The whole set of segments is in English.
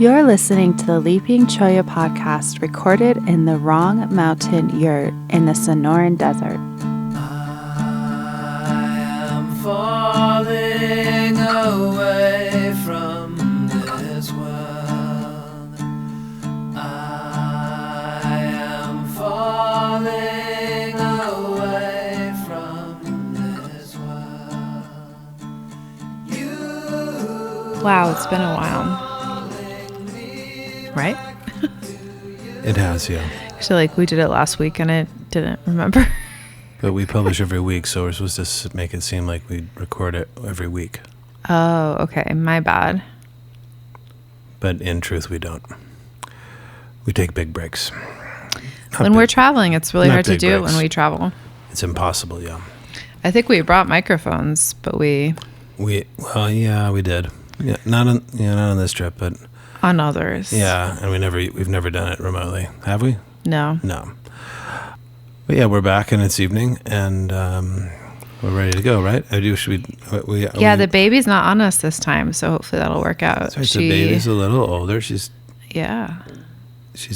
You're listening to the Leaping Cholla podcast, recorded in the Wrong Mountain Yurt in the Sonoran Desert. I am falling away from this world. I am falling away from this world. Wow, it's been a while. Right? It has, yeah. Actually, we did it last week and I didn't remember. But we publish every week, so we're supposed to make it seem like we record it every week. Oh, okay. My bad. But in truth, we don't. We take big breaks. When we're traveling, it's really hard to do breaks. it when we travel. It's impossible, yeah. I think we brought microphones, but we did. Yeah, not on this trip, but on others. yeah, and we've never done it remotely, have we? No. But yeah, we're back and it's evening, and we're ready to go, right? The baby's not on us this time, so hopefully that'll work out. That's right, the baby's a little older. She's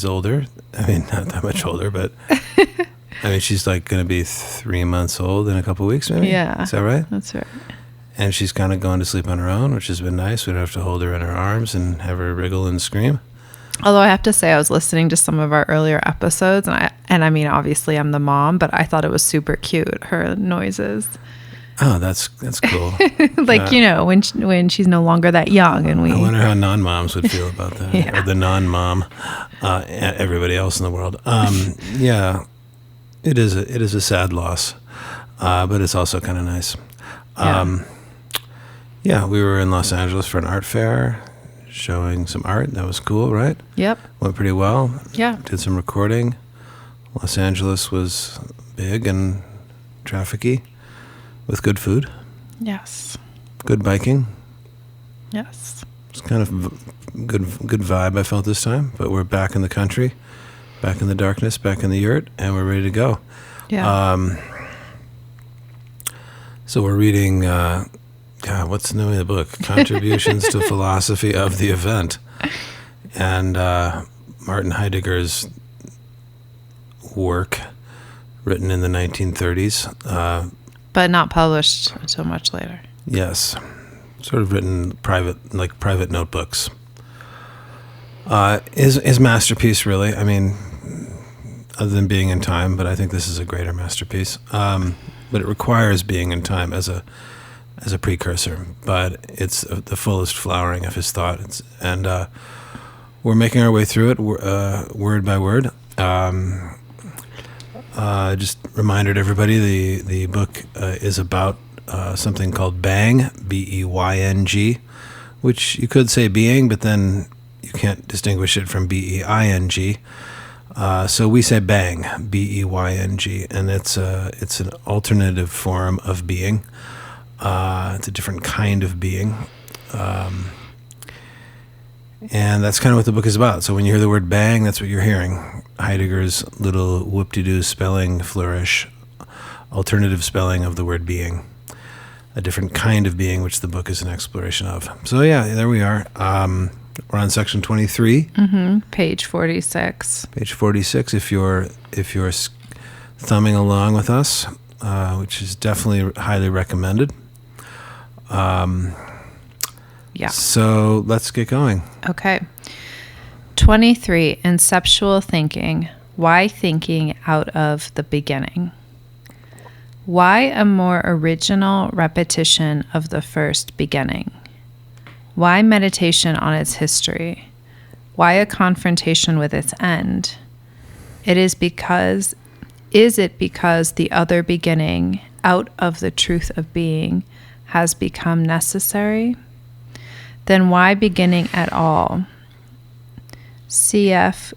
older. I mean, not that much older, but I mean, she's like going to be 3 months old in a couple of weeks, maybe. Yeah, is that right? That's right. And she's kind of going to sleep on her own, which has been nice. We don't have to hold her in our arms and have her wriggle and scream. Although I have to say, I was listening to some of our earlier episodes, and I mean, obviously, I'm the mom, but I thought it was super cute, her noises. Oh, that's cool. when she's no longer that young, and I wonder how non-moms would feel about that, Yeah. or the non-mom, everybody else in the world. Yeah, it is a sad loss, but it's also kind of nice. Yeah, we were in Los Angeles for an art fair, showing some art. That was cool, right? Yep. Went pretty well. Yeah. Did some recording. Los Angeles was big and trafficy, with good food. Yes. Good biking. Yes. It's kind of good vibe I felt this time. But we're back in the country, back in the darkness, back in the yurt, and we're ready to go. Yeah. So we're reading, what's the name of the book? Contributions to Philosophy of the Event. And Martin Heidegger's work, written in the 1930s. But not published until much later. Yes. Sort of written private notebooks. His masterpiece, really. I mean, other than Being in Time, but I think this is a greater masterpiece. But it requires being in time as a precursor. But it's the fullest flowering of his thought. And we're making our way through it word by word. Just reminder to everybody, the book is about something called beyng, B-E-Y-N-G, which you could say being, but then you can't distinguish it from B-E-I-N-G. So we say beyng, B-E-Y-N-G, and it's an alternative form of being. It's a different kind of being. And that's kind of what the book is about. So when you hear the word beyng, that's what you're hearing. Heidegger's little whoop-de-doo spelling flourish, alternative spelling of the word being. A different kind of being, which the book is an exploration of. So yeah, there we are. We're on section 23. Mm-hmm. Page 46. Page 46, if you're thumbing along with us, which is definitely highly recommended. Yeah. So let's get going. Okay. 23, Inceptual Thinking. Why thinking out of the beginning? Why a more original repetition of the first beginning? Why meditation on its history? Why a confrontation with its end? Is it because the other beginning, out of the truth of being, has become necessary? Then why beginning at all? CF,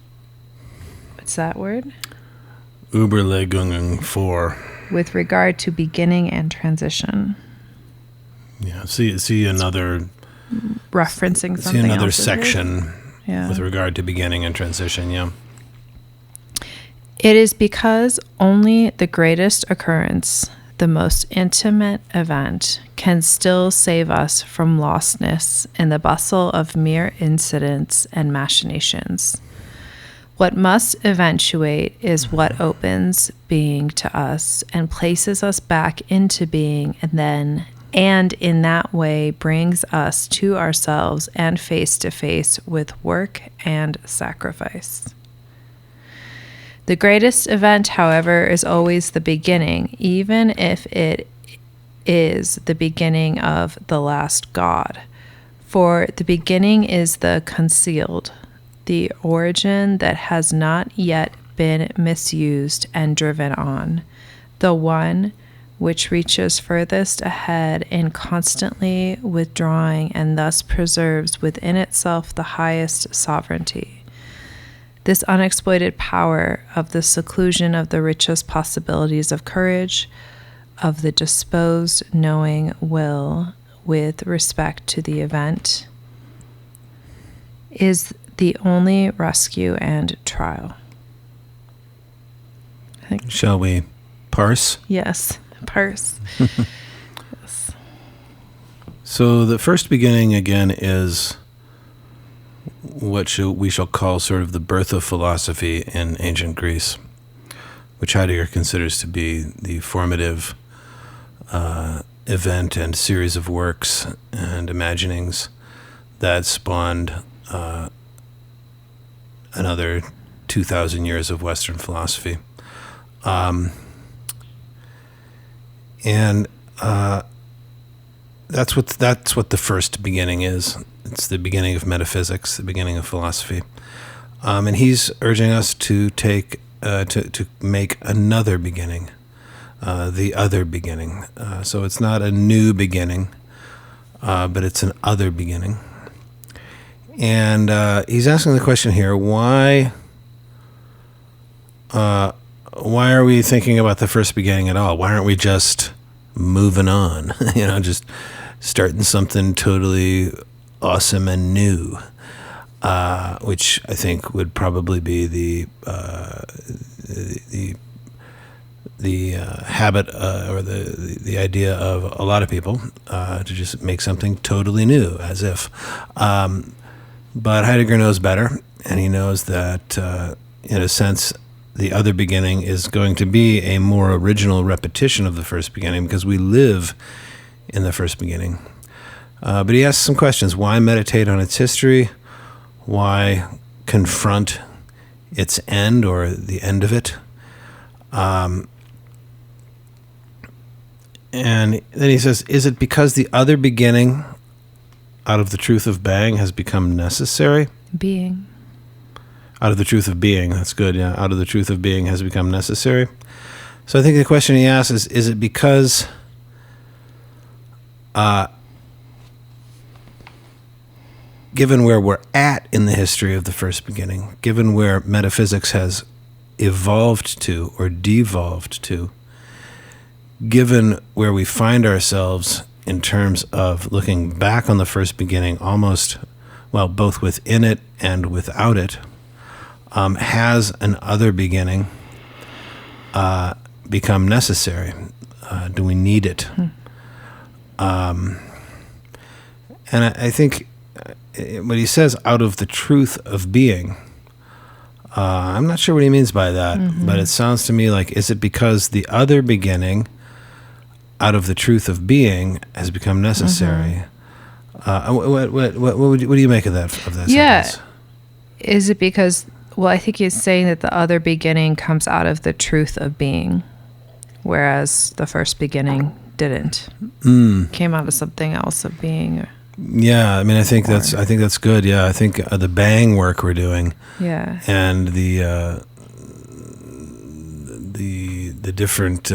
what's that word? Überlegung 4. With regard to beginning and transition. Yeah, see another... Referencing something See another else, section yeah. With regard to beginning and transition, yeah. It is because only the greatest occurrence, the most intimate event can still save us from lostness in the bustle of mere incidents and machinations. What must eventuate is what opens being to us and places us back into being, and in that way brings us to ourselves and face to face with work and sacrifice. The greatest event, however, is always the beginning, even if it is the beginning of the last God. For the beginning is the concealed, the origin that has not yet been misused and driven on, the one which reaches furthest ahead in constantly withdrawing and thus preserves within itself the highest sovereignty. This unexploited power of the seclusion of the richest possibilities of courage, of the disposed knowing will with respect to the event, is the only rescue and trial. Shall we parse? Yes, parse. Yes. So the first beginning, again, is what we shall call sort of the birth of philosophy in ancient Greece, which Heidegger considers to be the formative event and series of works and imaginings that spawned another 2,000 years of Western philosophy. That's what the first beginning is. It's the beginning of metaphysics, the beginning of philosophy, and he's urging us to take to make another beginning, the other beginning. So it's not a new beginning, but it's an other beginning. And he's asking the question here: why are we thinking about the first beginning at all? Why aren't we just moving on? Just starting something totally awesome and new, which I think would probably be the habit or the idea of a lot of people, to just make something totally new, as if. But Heidegger knows better, and he knows that, in a sense, the other beginning is going to be a more original repetition of the first beginning because we live in the first beginning. But he asks some questions. Why meditate on its history? Why confront its end or the end of it? And then he says, is it because the other beginning out of the truth of beyng has become necessary? Being. Out of the truth of being, that's good, yeah. Out of the truth of being has become necessary. So I think the question he asks is it because given where we're at in the history of the first beginning, given where metaphysics has evolved to or devolved to, given where we find ourselves in terms of looking back on the first beginning almost, both within it and without it, has an other beginning become necessary? Do we need it? And I think what he says, out of the truth of being, I'm not sure what he means by that, but it sounds to me like, is it because the other beginning out of the truth of being has become necessary? What do you make of that sentence? Is it because, I think he's saying that the other beginning comes out of the truth of being, whereas the first beginning didn't. Came out of something else of being. Yeah, I mean, I think that's good. Yeah, I think the beyng work we're doing. Yeah. And the different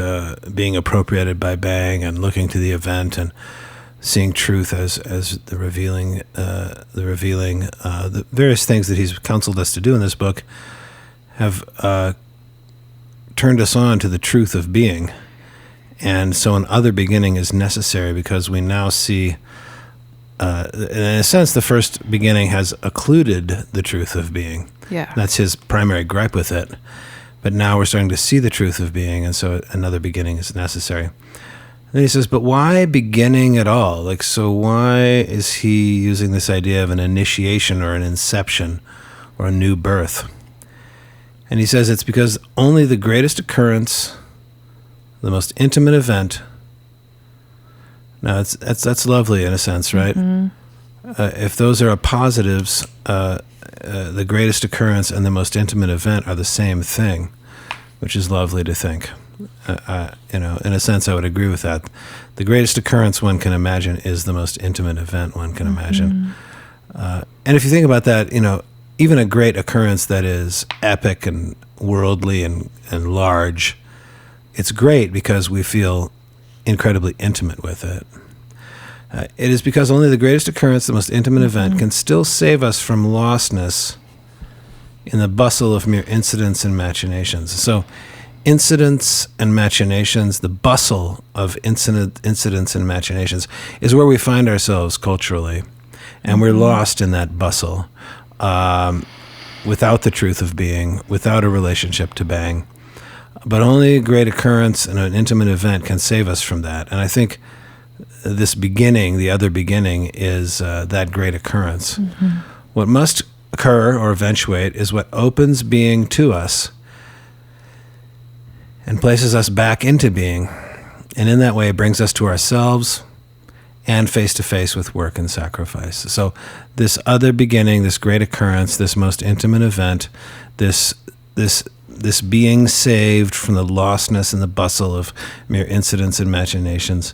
being appropriated by beyng and looking to the event and seeing truth as the revealing, the various things that he's counseled us to do in this book have turned us on to the truth of being. And so an other beginning is necessary because we now see, in a sense, the first beginning has occluded the truth of being. Yeah. That's his primary gripe with it. but now we're starting to see the truth of being, and so another beginning is necessary. And he says, but why beginning at all? Like, so why is he using this idea of an initiation or an inception or a new birth? And he says it's because only the greatest occurrence, the most intimate event. Now, that's lovely in a sense, right? If those are positives, the greatest occurrence and the most intimate event are the same thing, which is lovely to think. In a sense, I would agree with that. The greatest occurrence one can imagine is the most intimate event one can imagine. And if you think about that, even a great occurrence that is epic and worldly and large, it's great because we feel incredibly intimate with it. It is because only the greatest occurrence, the most intimate event, can still save us from lostness in the bustle of mere incidents and machinations. So incidents and machinations, the bustle of incidents and machinations is where we find ourselves culturally. And we're lost in that bustle without the truth of being, without a relationship to beyng. But only a great occurrence and an intimate event can save us from that. And I think this beginning, the other beginning, is that great occurrence. What must occur or eventuate is what opens being to us and places us back into being. And in that way, brings us to ourselves and face-to-face with work and sacrifice. So this other beginning, this great occurrence, this most intimate event, this being saved from the lostness and the bustle of mere incidents and machinations,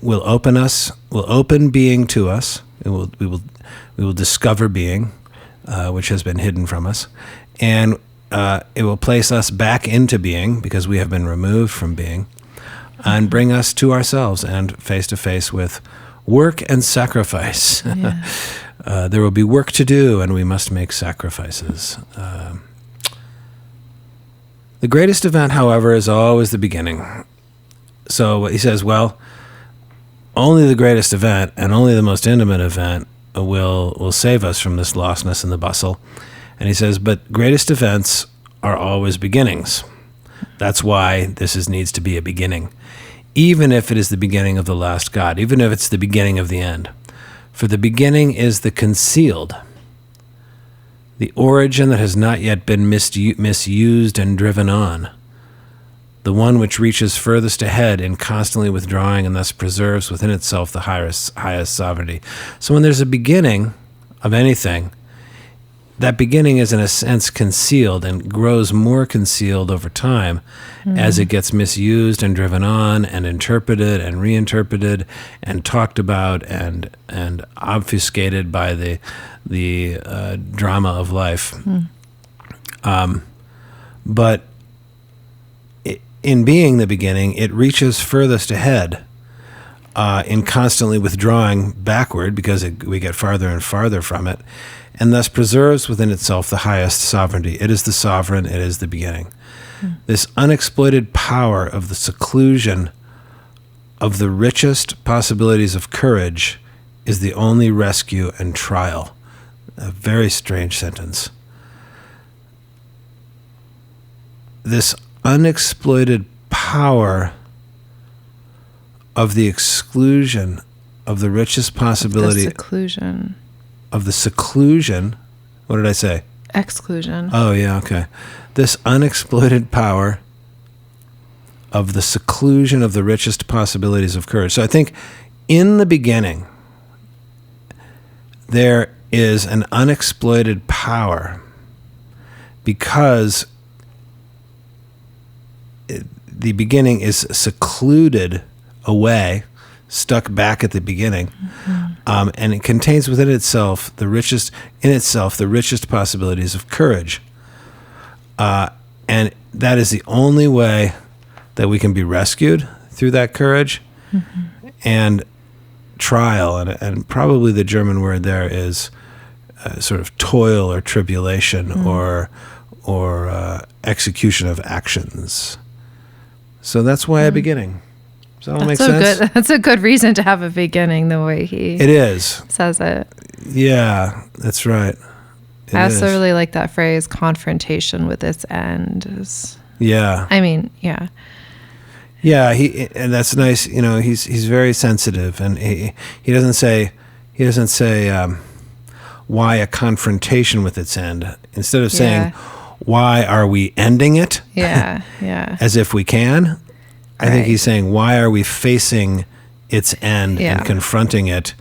will open being to us. We will discover being, which has been hidden from us, and it will place us back into being because we have been removed from being, and bring us to ourselves and face to face with work and sacrifice. Yeah. There will be work to do, and we must make sacrifices. The greatest event, however, is always the beginning. So he says, well, only the greatest event and only the most intimate event will save us from this lostness and the bustle. And he says, but greatest events are always beginnings. That's why this needs to be a beginning, even if it is the beginning of the last God, even if it's the beginning of the end. For the beginning is the concealed, the origin that has not yet been misused and driven on, the one which reaches furthest ahead in constantly withdrawing and thus preserves within itself the highest sovereignty. So when there's a beginning of anything, that beginning is in a sense concealed and grows more concealed over time as it gets misused and driven on and interpreted and reinterpreted and talked about and obfuscated by the drama of life. But in being the beginning, it reaches furthest ahead in constantly withdrawing backward because we get farther and farther from it, and thus preserves within itself the highest sovereignty. It is the sovereign, it is the beginning. This unexploited power of the seclusion of the richest possibilities of courage is the only rescue and trial. A very strange sentence. This unexploited power of the exclusion of the richest possibility. The seclusion. Of the seclusion. What did I say? Exclusion. Oh, yeah, okay. This unexploited power of the seclusion of the richest possibilities of courage. So I think in the beginning, there is an unexploited power because the beginning is secluded away, stuck back at the beginning, and it contains within itself the richest possibilities of courage, and that is the only way that we can be rescued through that courage and trial, and probably the German word there is sort of toil or tribulation or execution of actions. So that's why a beginning. Does that all make sense? That's a good reason to have a beginning, the way he It is. says it. Yeah, that's right. I also really like that phrase, confrontation with its end. Yeah. Yeah, and that's nice. He's very sensitive, and he doesn't say why a confrontation with its end. Instead of saying why are we ending it? As if we can. I think he's saying why are we facing its end and confronting it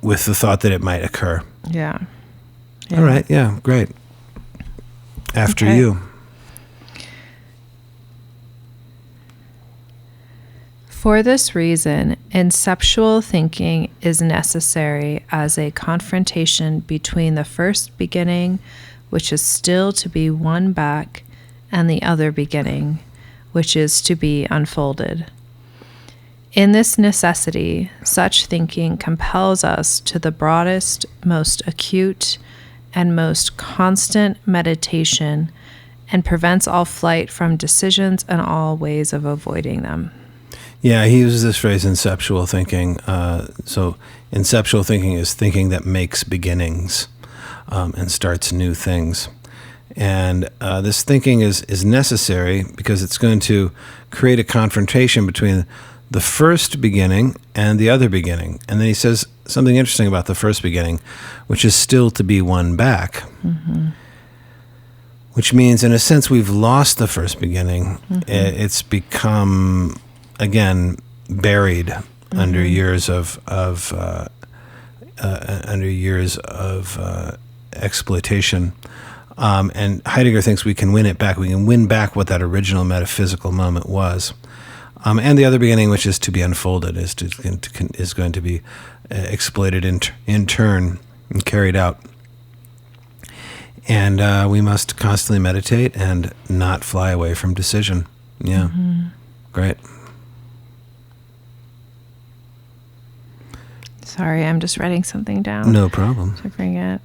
with the thought that it might occur. Yeah. All right. Yeah. Great. After you. For this reason, inceptual thinking is necessary as a confrontation between the first beginning, which is still to be won back, and the other beginning, which is to be unfolded. In this necessity, such thinking compels us to the broadest, most acute, and most constant meditation, and prevents all flight from decisions and all ways of avoiding them. Yeah, he uses this phrase, inceptual thinking. So inceptual thinking is thinking that makes beginnings and starts new things. And this thinking is necessary because it's going to create a confrontation between the first beginning and the other beginning. And then he says something interesting about the first beginning, which is still to be won back. Mm-hmm. Which means, in a sense, we've lost the first beginning. Mm-hmm. It's become, again, buried under years of exploitation. And Heidegger thinks we can win it back. We can win back what that original metaphysical moment was. And the other beginning, which is to be unfolded, is going to be exploited in turn and carried out. And we must constantly meditate and not fly away from decision. Yeah, great. Sorry, I'm just writing something down. No problem. To bring up.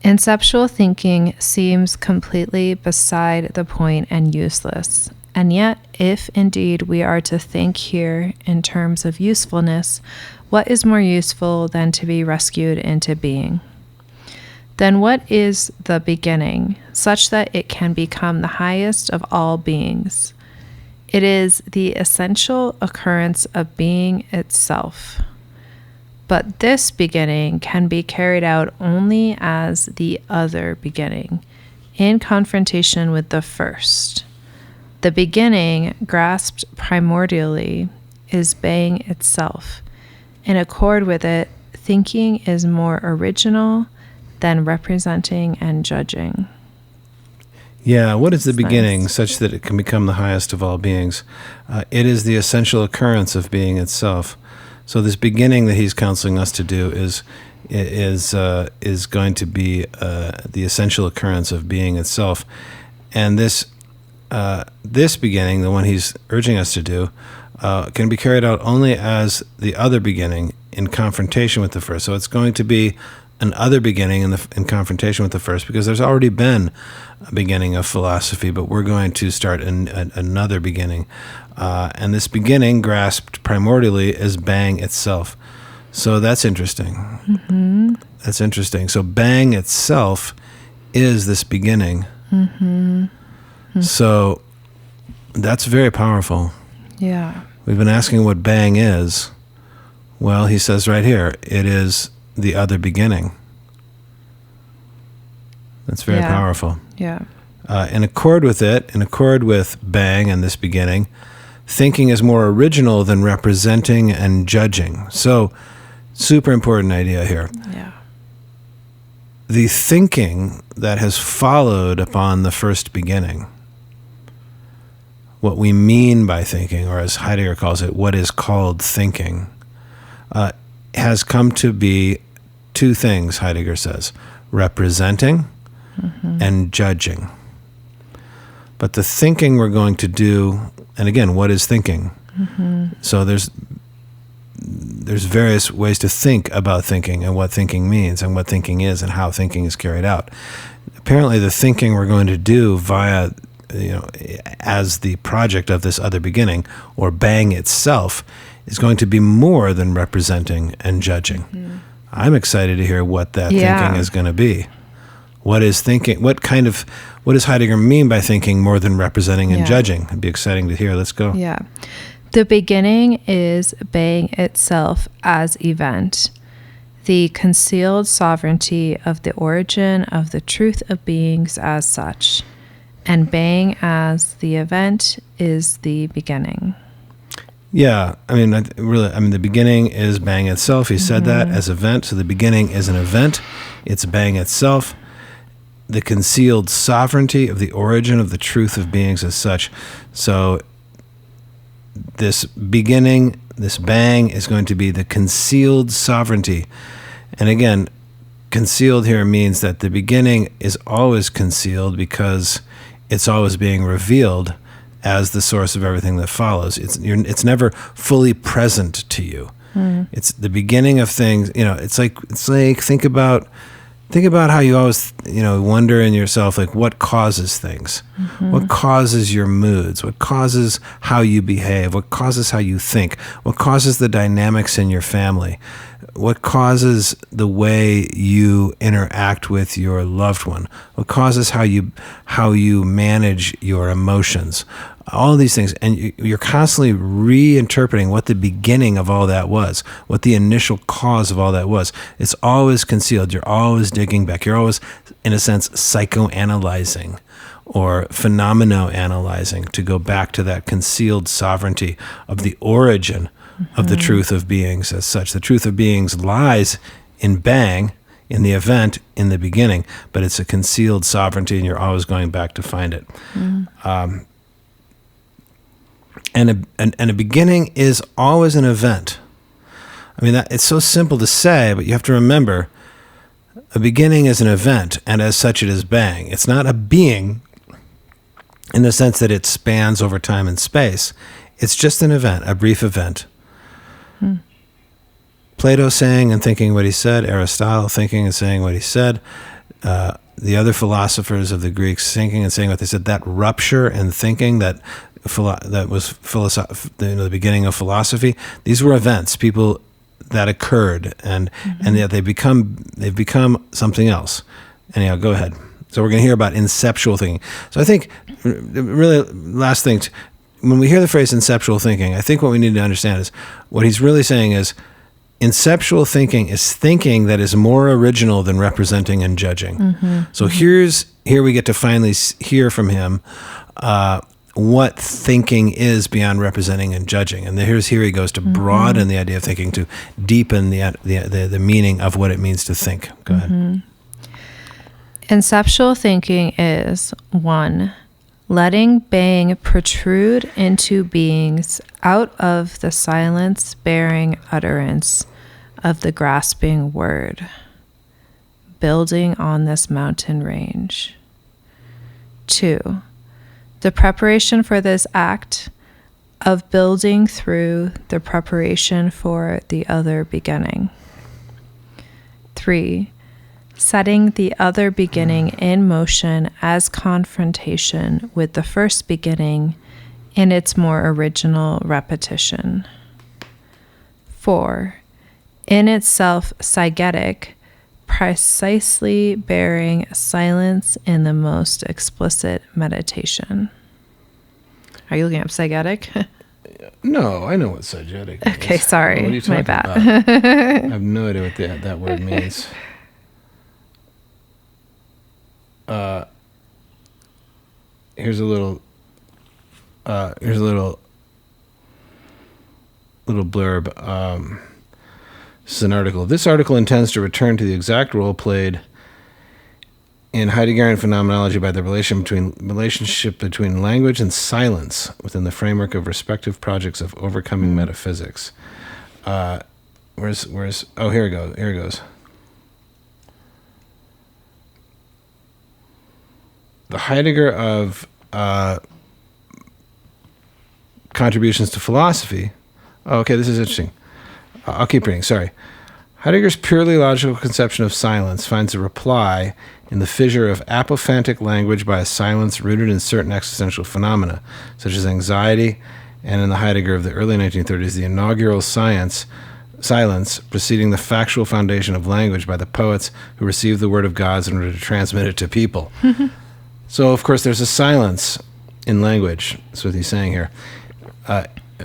Inceptual thinking seems completely beside the point and useless. And yet, if indeed we are to think here in terms of usefulness, what is more useful than to be rescued into being? Then what is the beginning, such that it can become the highest of all beings? It is the essential occurrence of being itself. But this beginning can be carried out only as the other beginning, in confrontation with the first. The beginning, grasped primordially, is beyng itself. In accord with it, thinking is more original than representing and judging. Yeah, what is the beginning, nice. Such that it can become the highest of all beings? It is the essential occurrence of being itself. So this beginning that he's counseling us to do is going to be the essential occurrence of being itself, and this beginning, the one he's urging us to do, can be carried out only as the other beginning in confrontation with the first. So it's going to be an other beginning in confrontation with the first, because there's already been a beginning of philosophy, but we're going to start another beginning. And this beginning, grasped primordially, is beyng itself. So that's interesting. Mm-hmm. That's interesting. So beyng itself is this beginning. Mm-hmm. Mm-hmm. So that's very powerful. Yeah. We've been asking what beyng is. Well, he says right here, it is the other beginning. That's very powerful. Yeah. In accord with it, in accord with beyng and this beginning, thinking is more original than representing and judging. So, super important idea here. Yeah. The thinking that has followed upon the first beginning, what we mean by thinking, or as Heidegger calls it, what is called thinking, has come to be two things, Heidegger says: representing and judging. But the thinking we're going to do, and again, what is thinking? Mm-hmm. So there's various ways to think about thinking and what thinking means and what thinking is and how thinking is carried out. Apparently the thinking we're going to do via as the project of this other beginning, or beyng itself, is going to be more than representing and judging. I'm excited to hear what that thinking is going to be. What is thinking? What does Heidegger mean by thinking more than representing and judging? It'd be exciting to hear. Let's go. Yeah. The beginning is beyng itself as event, the concealed sovereignty of the origin of the truth of beings as such, and beyng as the event is the beginning. Yeah, the beginning is beyng itself. He said that as event, so the beginning is an event. It's beyng itself. The concealed sovereignty of the origin of the truth of beings as such. So this beginning, this beyng, is going to be the concealed sovereignty. And again, concealed here means that the beginning is always concealed because it's always being revealed as the source of everything that follows. It's never fully present to you. It's the beginning of things. It's like think about how you always wonder in yourself, like, what causes things, what causes your moods, what causes how you behave, what causes how you think, what causes the dynamics in your family, what causes the way you interact with your loved one, what causes how you manage your emotions, all these things. And you're constantly reinterpreting what the beginning of all that was, what the initial cause of all that was. It's always concealed. You're always digging back. You're always, in a sense, psychoanalyzing or phenomenon-analyzing to go back to that concealed sovereignty of the origin of the truth of beings as such. The truth of beings lies in beyng, in the event, in the beginning, but it's a concealed sovereignty, and you're always going back to find it. And a beginning is always an event. It's so simple to say, but you have to remember, a beginning is an event, and as such it is beyng. It's not a being in the sense that it spans over time and space. It's just an event, a brief event. Plato saying and thinking what he said, Aristotle thinking and saying what he said, the other philosophers of the Greeks thinking and saying what they said, that rupture in thinking that was the beginning of philosophy. These were events, people that occurred, and yet they've become something else. Anyhow, go ahead. So we're going to hear about inceptual thinking. So I think, really, last thing, when we hear the phrase inceptual thinking, I think what we need to understand is what he's really saying is inceptual thinking is thinking that is more original than representing and judging. So here we get to finally hear from him what thinking is beyond representing and judging. And here he goes to broaden the idea of thinking, to deepen the meaning of what it means to think. Go ahead. Inceptual thinking is 1. Letting beyng protrude into beings out of the silence-bearing utterance of the grasping word, building on this mountain range. 2. The preparation for this act of building through the preparation for the other beginning. 3. Setting the other beginning in motion as confrontation with the first beginning in its more original repetition. 4. In itself sigetic, precisely bearing silence in the most explicit meditation. Are you looking up sigetic? No, I know what sigetic is. Okay, sorry. What are you talking My bad. about? I have no idea what that word means. Here's a little blurb. This is an article. This article intends to return to the exact role played in Heideggerian phenomenology by the relationship between language and silence within the framework of respective projects of overcoming metaphysics. Where's here it goes. The Heidegger of contributions to philosophy. Oh, okay, this is interesting. I'll keep reading, sorry. Heidegger's purely logical conception of silence finds a reply in the fissure of apophantic language by a silence rooted in certain existential phenomena, such as anxiety, and in the Heidegger of the early 1930s, the inaugural silence preceding the factual foundation of language by the poets who received the word of God in order to transmit it to people. So, of course, there's a silence in language. That's what he's saying here.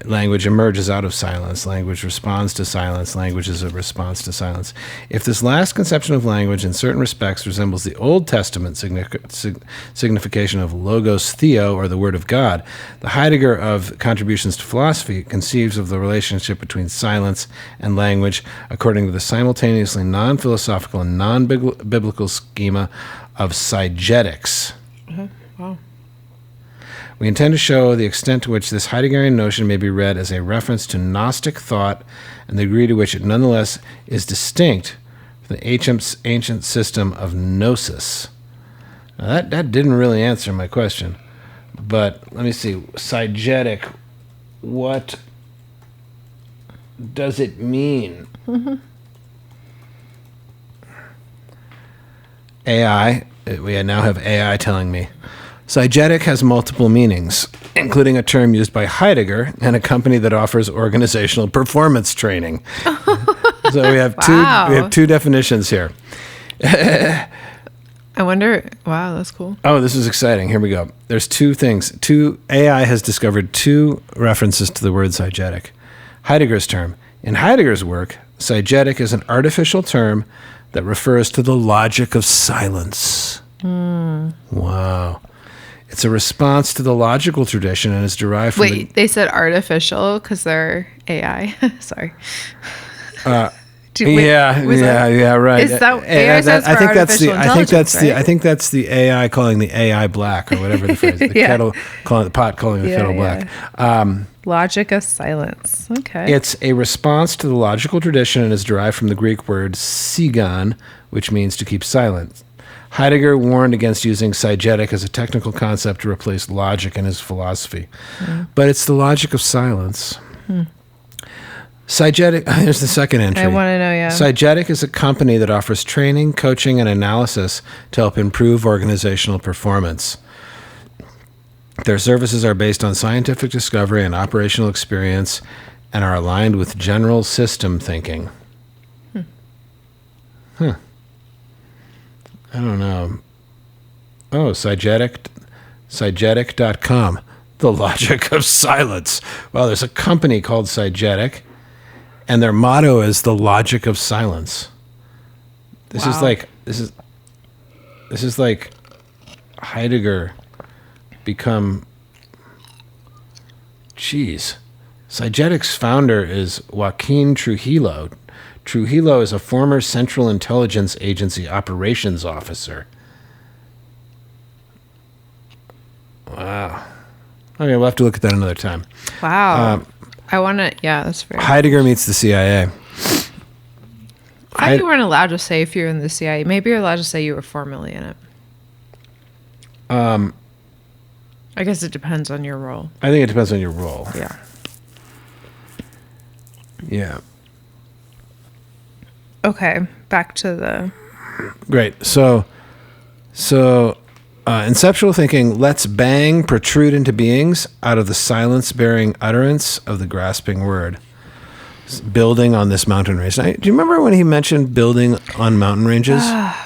Language emerges out of silence. Language responds to silence. Language is a response to silence. If this last conception of language in certain respects resembles the Old Testament signification of logos theo, or the word of God, the Heidegger of Contributions to Philosophy conceives of the relationship between silence and language according to the simultaneously non-philosophical and non-biblical schema of sigetics. Wow. We intend to show the extent to which this Heideggerian notion may be read as a reference to Gnostic thought and the degree to which it nonetheless is distinct from the ancient system of gnosis. Now that didn't really answer my question, but let me see. Sigetic, what does it mean? AI, we now have AI telling me. Sigetic has multiple meanings, including a term used by Heidegger and a company that offers organizational performance training. So we have two definitions here. I wonder. Wow, that's cool. Oh, this is exciting. Here we go. There's two things. AI has discovered two references to the word sigetic. Heidegger's term. In Heidegger's work, sigetic is an artificial term that refers to the logic of silence. Wow. It's a response to the logical tradition and is derived from they said artificial because they're AI. Sorry. Yeah, right. Is that AI stands for artificial intelligence, right? I think that's the AI calling the AI black, or whatever the phrase. The kettle calling the pot calling the kettle black. Logic of silence. Okay. It's a response to the logical tradition and is derived from the Greek word sigon, which means to keep silent. Heidegger warned against using sigetic as a technical concept to replace logic in his philosophy. But it's the logic of silence. Sigetic, here's the second entry. I want to know, yeah. Sigetic is a company that offers training, coaching, and analysis to help improve organizational performance. Their services are based on scientific discovery and operational experience and are aligned with general system thinking. I don't know. Oh, sigetic.com. The logic of silence. Well, there's a company called Sigetic, and their motto is the logic of silence. This is like Heidegger become. Sigetic's founder is Joaquin Trujillo. Trujillo is a former Central Intelligence Agency operations officer. Wow. Okay, we'll have to look at that another time. Wow. I want to, that's very Heidegger meets the CIA. I thought you weren't allowed to say if you're in the CIA. Maybe you're allowed to say you were formerly in it. I guess it depends on your role. I think it depends on your role. Yeah. Yeah. Okay, back to the... Great. So Inceptual Thinking lets beyng protrude into beings out of the silence-bearing utterance of the grasping word. Building on this mountain range. Now, do you remember when he mentioned building on mountain ranges?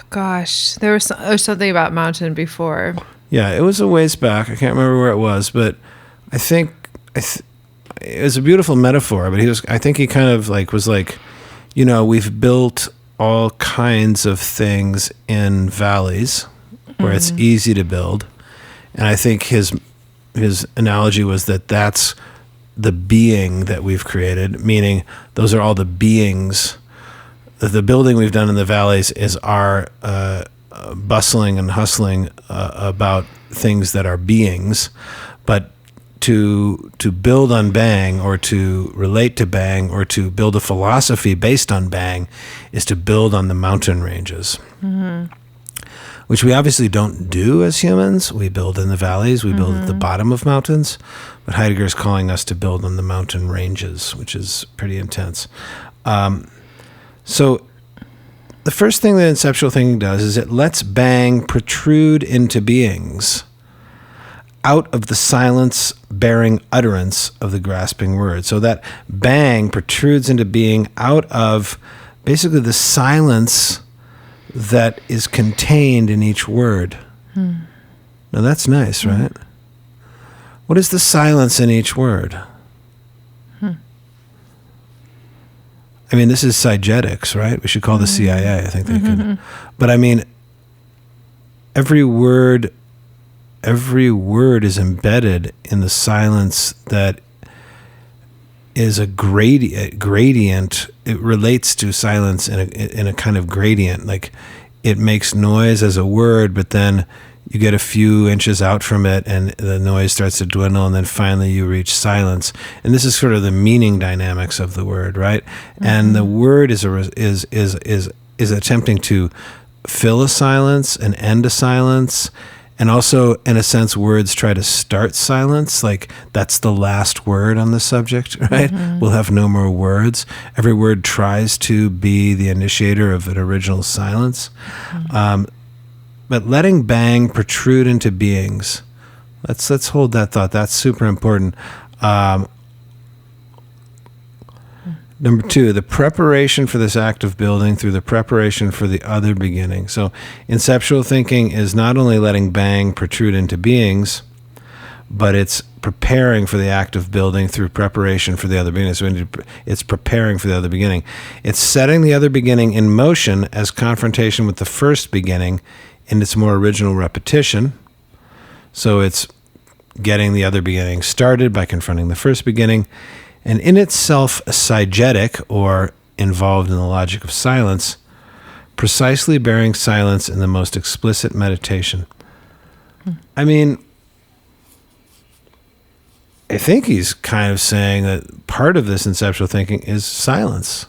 Gosh, there was something about mountain before. Yeah, it was a ways back. I can't remember where it was, but I think it was a beautiful metaphor. But I think he kind of was like, we've built all kinds of things in valleys where it's easy to build. And I think his analogy was that that's the being that we've created, meaning those are all the beings. The building we've done in the valleys is our bustling and hustling about things that are beings. But to build on beyng, or to relate to beyng, or to build a philosophy based on beyng is to build on the mountain ranges, which we obviously don't do as humans. We build in the valleys, we build at the bottom of mountains, but Heidegger is calling us to build on the mountain ranges, which is pretty intense. So the first thing that Inceptual Thinking does is it lets beyng protrude into beings out of the silence bearing utterance of the grasping word. So that beyng protrudes into being out of basically the silence that is contained in each word. Now that's nice, right? What is the silence in each word? I mean, this is sigetics, right? We should call the CIA. I think they could. But I mean, every word is embedded in the silence that is a gradient. It relates to silence in a kind of gradient. Like it makes noise as a word, but then you get a few inches out from it and the noise starts to dwindle, and then finally you reach silence. And this is sort of the meaning dynamics of the word, right? And the word is attempting to fill a silence and end a silence. And also, in a sense, words try to start silence, like that's the last word on the subject, right? We'll have no more words. Every word tries to be the initiator of an original silence. But letting beyng protrude into beings, let's hold that thought. That's super important. Number 2, the preparation for this act of building through the preparation for the other beginning. So Inceptual Thinking is not only letting beyng protrude into beings, but it's preparing for the act of building through preparation for the other beginning. So it's preparing for the other beginning. It's setting the other beginning in motion as confrontation with the first beginning in its more original repetition. So it's getting the other beginning started by confronting the first beginning, and in itself sigetic, or involved in the logic of silence, precisely bearing silence in the most explicit meditation. I mean, I think he's kind of saying that part of this Inceptual Thinking is silence.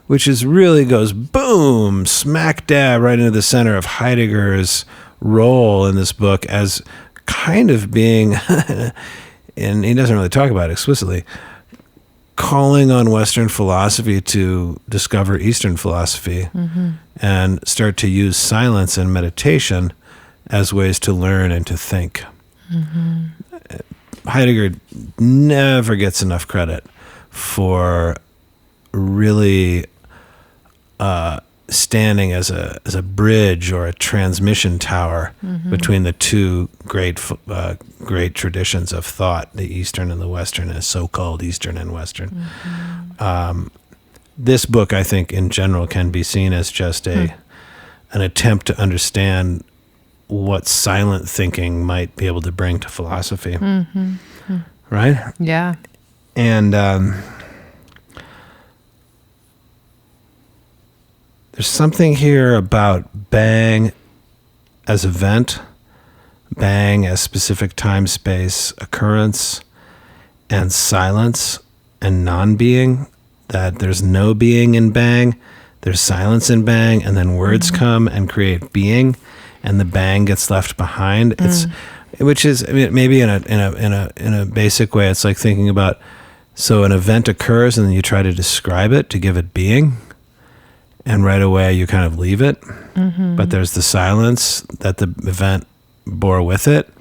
Which is really goes boom, smack dab right into the center of Heidegger's role in this book as kind of being, and he doesn't really talk about it explicitly, calling on Western philosophy to discover Eastern philosophy and start to use silence and meditation as ways to learn and to think. Heidegger never gets enough credit for really standing as a bridge or a transmission tower between the two great traditions of thought, the Eastern and the Western, as so-called Eastern and Western. This book, I think, in general, can be seen as just an attempt to understand what silent thinking might be able to bring to philosophy. Right? Yeah. And there's something here about beyng as event, beyng as specific time, space, occurrence, and silence and non-being, that there's no being in beyng, there's silence in beyng, and then words come and create being, and the beyng gets left behind. Which is, I mean, maybe in a basic way, it's like thinking about, so an event occurs and then you try to describe it to give it being. And right away you kind of leave it, but there's the silence that the event bore with it,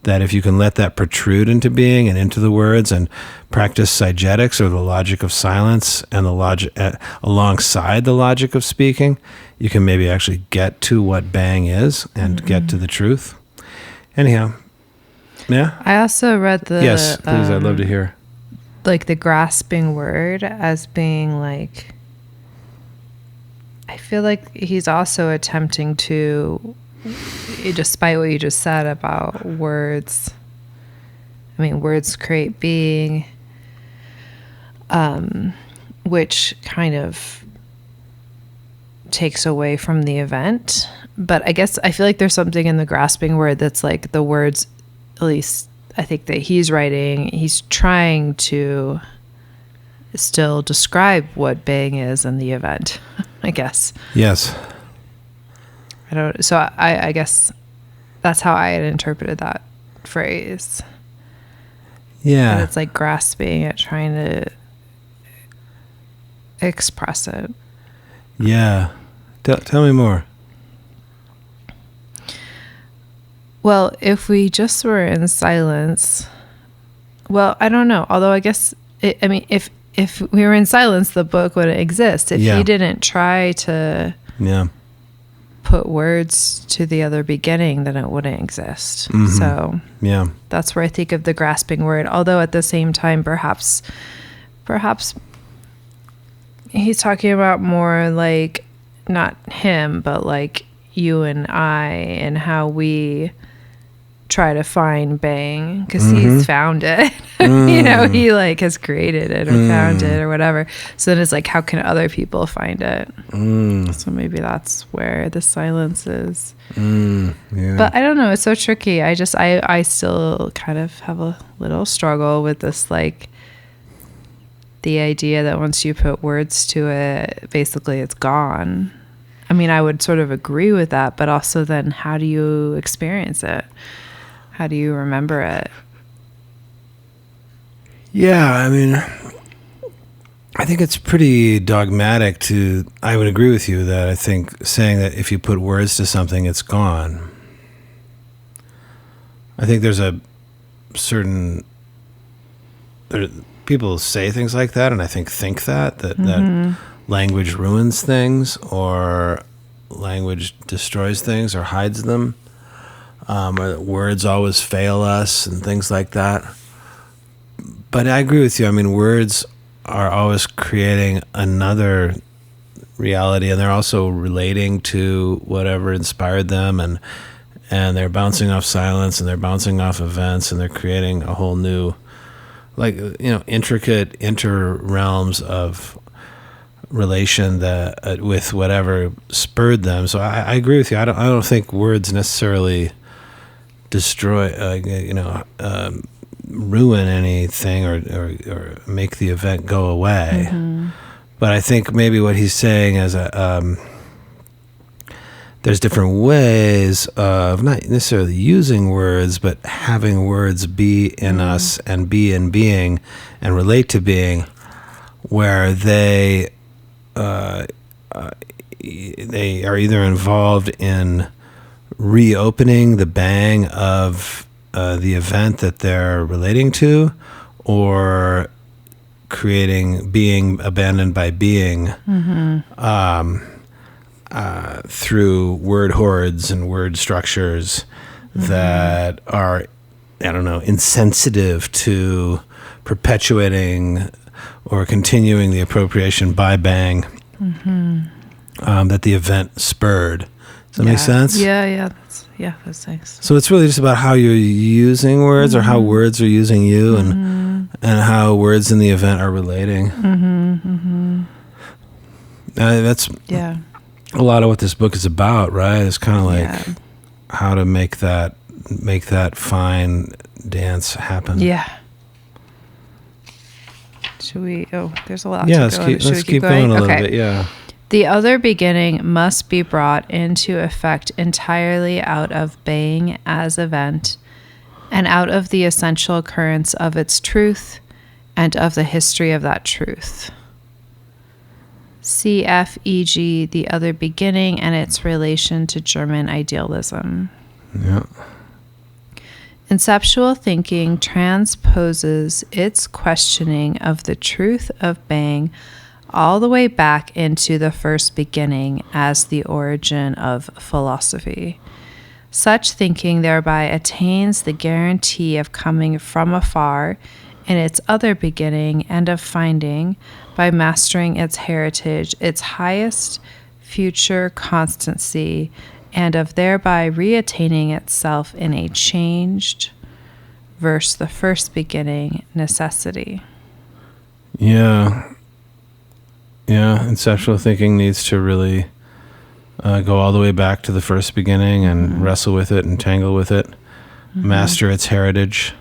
that if you can let that protrude into being and into the words and practice sigetics, or the logic of silence, and the logic alongside the logic of speaking, you can maybe actually get to what beyng is and get to the truth. Anyhow, yeah? I also read the... Yes, please, I'd love to hear. Like the grasping word as being like... I feel like he's also attempting to, despite what you just said about words, I mean, words create being, which kind of takes away from the event. But I guess I feel like there's something in the grasping word that's like the words, at least I think that he's writing, he's trying to still describe what beyng is in the event, I guess. Yes. So I guess that's how I had interpreted that phrase. Yeah. And it's like grasping at trying to express it. Yeah. Tell me more. Well, if we just were in silence, well, I don't know. Although I guess, if we were in silence, the book wouldn't exist. If you didn't try to put words to the other beginning, then it wouldn't exist. Mm-hmm. So that's where I think of the grasping word. Although at the same time, perhaps he's talking about more like not him, but like you and I, and how we try to find beyng, because he's found it. He like has created it or found it or whatever. So then it's like, how can other people find it? So maybe that's where the silence is. But I don't know, it's so tricky. I still kind of have a little struggle with this, like the idea that once you put words to it, basically it's gone. I mean, I would sort of agree with that, but also then how do you experience it? How do you remember it? Yeah, I mean, I think it's pretty dogmatic I would agree with you that I think saying that if you put words to something, it's gone. I think there's a certain... people say things like that, and I think that language ruins things, or language destroys things or hides them. Or that words always fail us and things like that. But I agree with you. I mean, words are always creating another reality, and they're also relating to whatever inspired them, and they're bouncing off silence, and they're bouncing off events, and they're creating a whole new, like, intricate inter-realms of relation that with whatever spurred them. So I agree with you. I don't think words necessarily destroy, ruin anything or make the event go away. But I think maybe what he's saying is there's different ways of not necessarily using words, but having words be in us and be in being and relate to being, where they are either involved in reopening the beyng of the event that they're relating to, or creating being abandoned by being through word hordes and word structures that are, I don't know, insensitive to perpetuating or continuing the appropriation by beyng that the event spurred. Does that make sense? Yeah, that's nice. So it's really just about how you're using words, or how words are using you, and how words in the event are relating. That's a lot of what this book is about, right? It's kind of like how to make that fine dance happen. Yeah. Should we? Oh, there's a lot. Yeah, let's keep going a little bit. Yeah. The other beginning must be brought into effect entirely out of beyng as event, and out of the essential occurrence of its truth, and of the history of that truth. CFEG, the other beginning and its relation to German idealism. Yeah. Inceptual thinking transposes its questioning of the truth of beyng all the way back into the first beginning as the origin of philosophy. Such thinking thereby attains the guarantee of coming from afar in its other beginning, and of finding, by mastering its heritage, its highest future constancy, and of thereby reattaining itself in a changed, verse the first beginning, necessity. Yeah, inceptual thinking needs to really go all the way back to the first beginning and wrestle with it and tangle with it, master its heritage,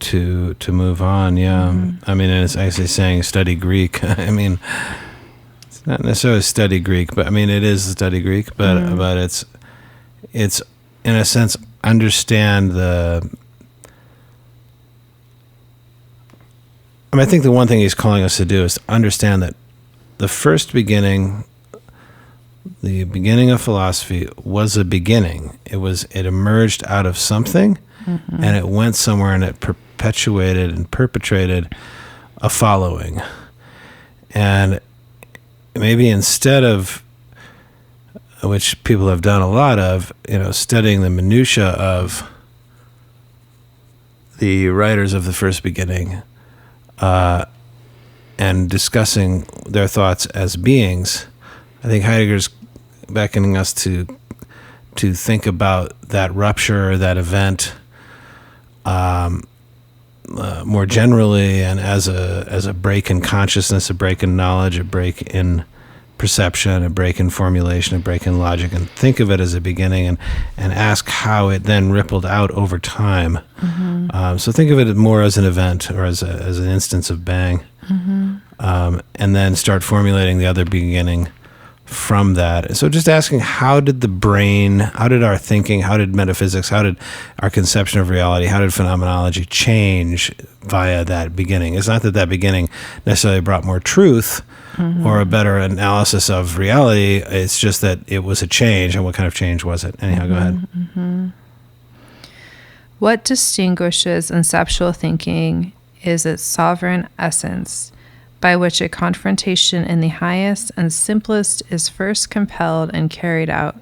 to move on. I mean, and it's actually saying study Greek. I mean, it's not necessarily study Greek, but I mean, it is study Greek, but it's in a sense I think the one thing he's calling us to do is to understand that the first beginning, the beginning of philosophy, was a beginning. It emerged out of something, and it went somewhere, and it perpetuated and perpetrated a following. And maybe instead of, which people have done a lot of, studying the minutia of the writers of the first beginning, and discussing their thoughts as beings, I think Heidegger's beckoning us to think about that rupture, that event, more generally, and as a break in consciousness, a break in knowledge, a break in perception, a break in formulation, a break in logic, and think of it as a beginning, and ask how it then rippled out over time. So think of it more as an event, or as an instance of beyng, and then start formulating the other beginning from that. So just asking, how did the brain, how did our thinking, how did metaphysics, how did our conception of reality, how did phenomenology change via that beginning? It's not that beginning necessarily brought more truth or a better analysis of reality. It's just that it was a change, and what kind of change was it? Anyhow, go ahead. What distinguishes inceptual thinking is its sovereign essence, by which a confrontation in the highest and simplest is first compelled and carried out.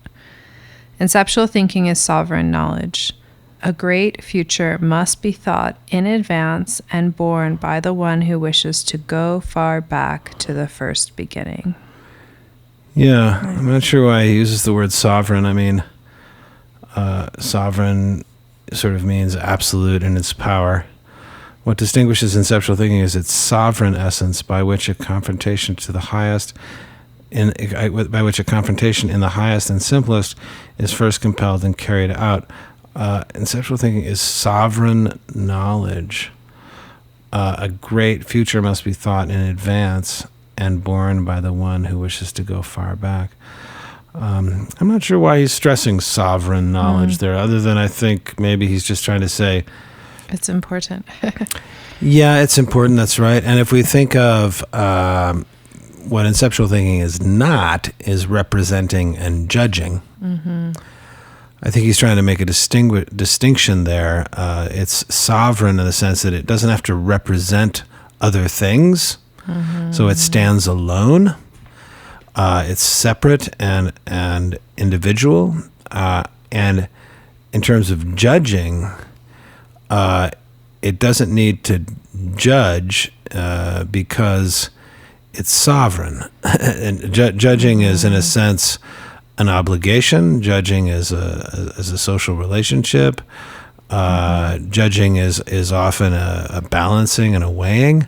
Inceptual thinking is sovereign knowledge. A great future must be thought in advance and borne by the one who wishes to go far back to the first beginning. Yeah, I'm not sure why he uses the word sovereign. I mean, sovereign sort of means absolute in its power. What distinguishes inceptual thinking is its sovereign essence, by which a confrontation in the highest and simplest is first compelled and carried out. Inceptual thinking is sovereign knowledge. A great future must be thought in advance and borne by the one who wishes to go far back. I'm not sure why he's stressing sovereign knowledge there, other than I think maybe he's just trying to say, it's important. Yeah, it's important. That's right. And if we think of what inceptual thinking is not, is representing and judging. I think he's trying to make a distinction there. It's sovereign in the sense that it doesn't have to represent other things. So it stands alone. It's separate and individual. And in terms of judging, it doesn't need to judge because it's sovereign. And judging is, in a sense, an obligation. Judging is a social relationship. Judging is often a balancing and a weighing.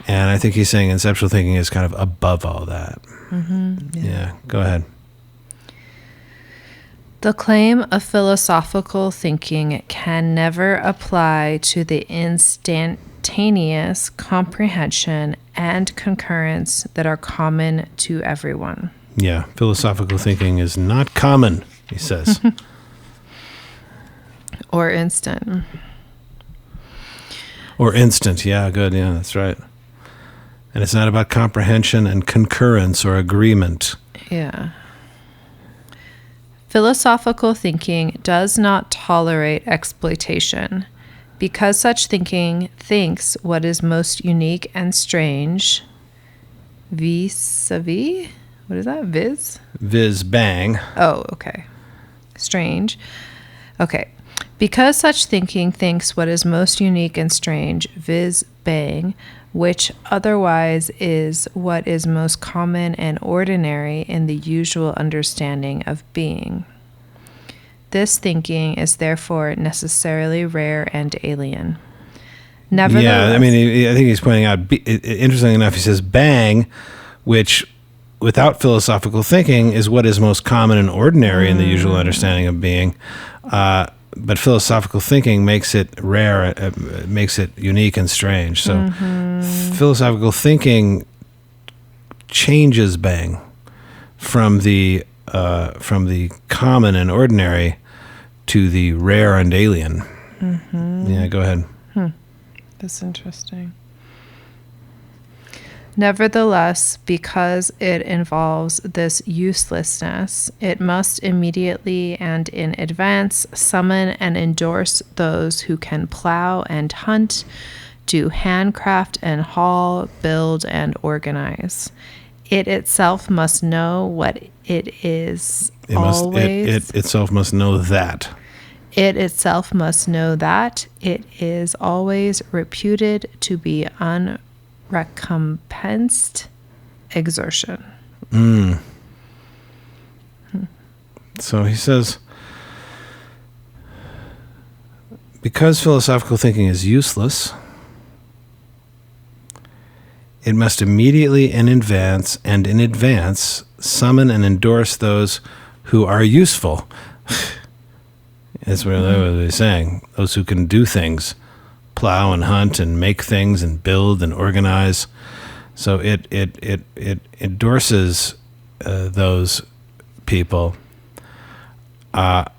And I think he's saying inceptual thinking is kind of above all that. Yeah, go ahead. The claim of philosophical thinking can never apply to the instantaneous comprehension and concurrence that are common to everyone. Yeah, philosophical thinking is not common, he says. Or instant. Or instant, yeah, good, yeah, that's right. And it's not about comprehension and concurrence or agreement. Yeah. Philosophical thinking does not tolerate exploitation, because such thinking thinks what is most unique and strange, vis-a-vis? What is that? Viz beyng. Oh, okay. Strange. Okay. Because such thinking thinks what is most unique and strange, viz. Beyng, which otherwise is what is most common and ordinary in the usual understanding of being. This thinking is therefore necessarily rare and alien. Nevertheless, Yeah, I mean, I think he's pointing out, interestingly enough, he says beyng, which without philosophical thinking is what is most common and ordinary in the usual understanding of being. But philosophical thinking makes it rare, makes it unique and strange. So philosophical thinking changes beyng from the common and ordinary to the rare and alien. Yeah, go ahead. That's interesting. Nevertheless, because it involves this uselessness, it must immediately and in advance summon and endorse those who can plow and hunt, do handcraft and haul, build and organize. It itself must know what it is always. It itself must know that. It itself must know that it is always reputed to be unrecompensed exertion. So he says, because philosophical thinking is useless, it must immediately in advance summon and endorse those who are useful. That's what he's saying. Those who can do things, plow and hunt and make things and build and organize. So it endorses those people, and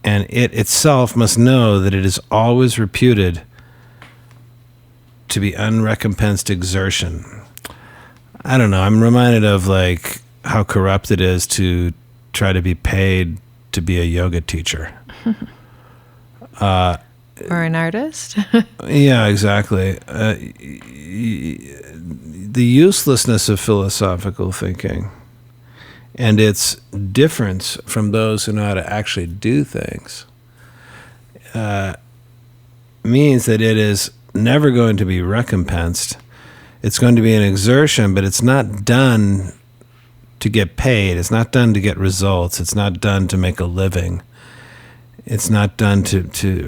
it itself must know that it is always reputed to be unrecompensed exertion. I don't know. I'm reminded of like how corrupt it is to try to be paid to be a yoga teacher. Or an artist. Yeah, exactly. The uselessness of philosophical thinking and its difference from those who know how to actually do things means that it is never going to be recompensed. It's going to be an exertion, but it's not done to get paid. It's not done to get results. It's not done to make a living. It's not done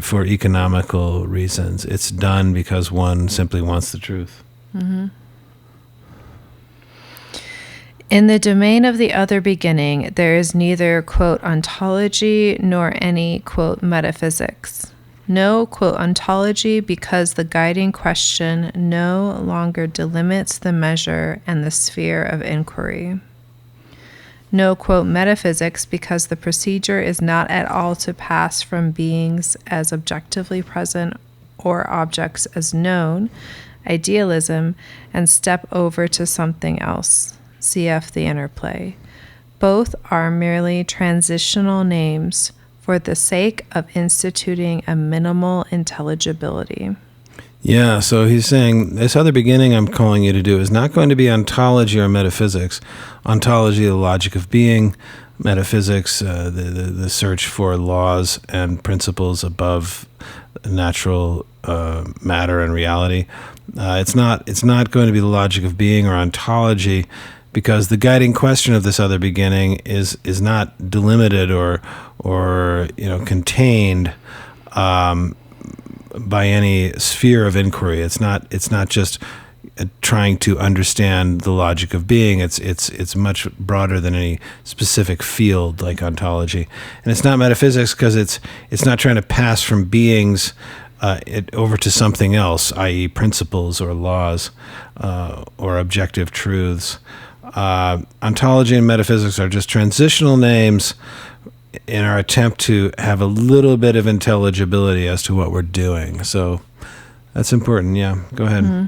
for economical reasons. It's done because one simply wants the truth. Mm-hmm. In the domain of the other beginning, there is neither, quote, ontology nor any, quote, metaphysics. No, quote, ontology because the guiding question no longer delimits the measure and the sphere of inquiry. No, quote, metaphysics because the procedure is not at all to pass from beings as objectively present or objects as known, idealism, and step over to something else. Cf. the interplay. Both are merely transitional names for the sake of instituting a minimal intelligibility. Yeah, so he's saying this other beginning I'm calling you to do is not going to be ontology or metaphysics. Ontology, the logic of being; metaphysics, the search for laws and principles above natural matter and reality. It's not going to be the logic of being or ontology, because the guiding question of this other beginning is not delimited or contained by any sphere of inquiry. It's not just trying to understand the logic of being. It's much broader than any specific field like ontology, and it's not metaphysics because it's not trying to pass from beings over to something else, i.e. principles or laws or objective truths. Ontology and metaphysics are just transitional names in our attempt to have a little bit of intelligibility as to what we're doing. So that's important. Yeah, go ahead. Mm-hmm.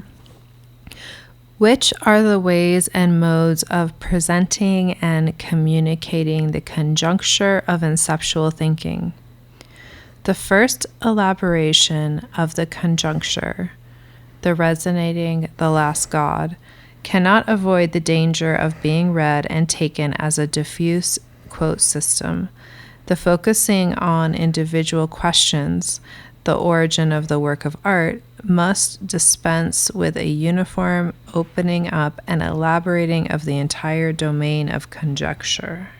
Which are the ways and modes of presenting and communicating the conjuncture of inceptual thinking? The first elaboration of the conjuncture, the resonating, the last God, cannot avoid the danger of being read and taken as a diffuse, quote, system. The focusing on individual questions, the origin of the work of art, must dispense with a uniform opening up and elaborating of the entire domain of conjecture.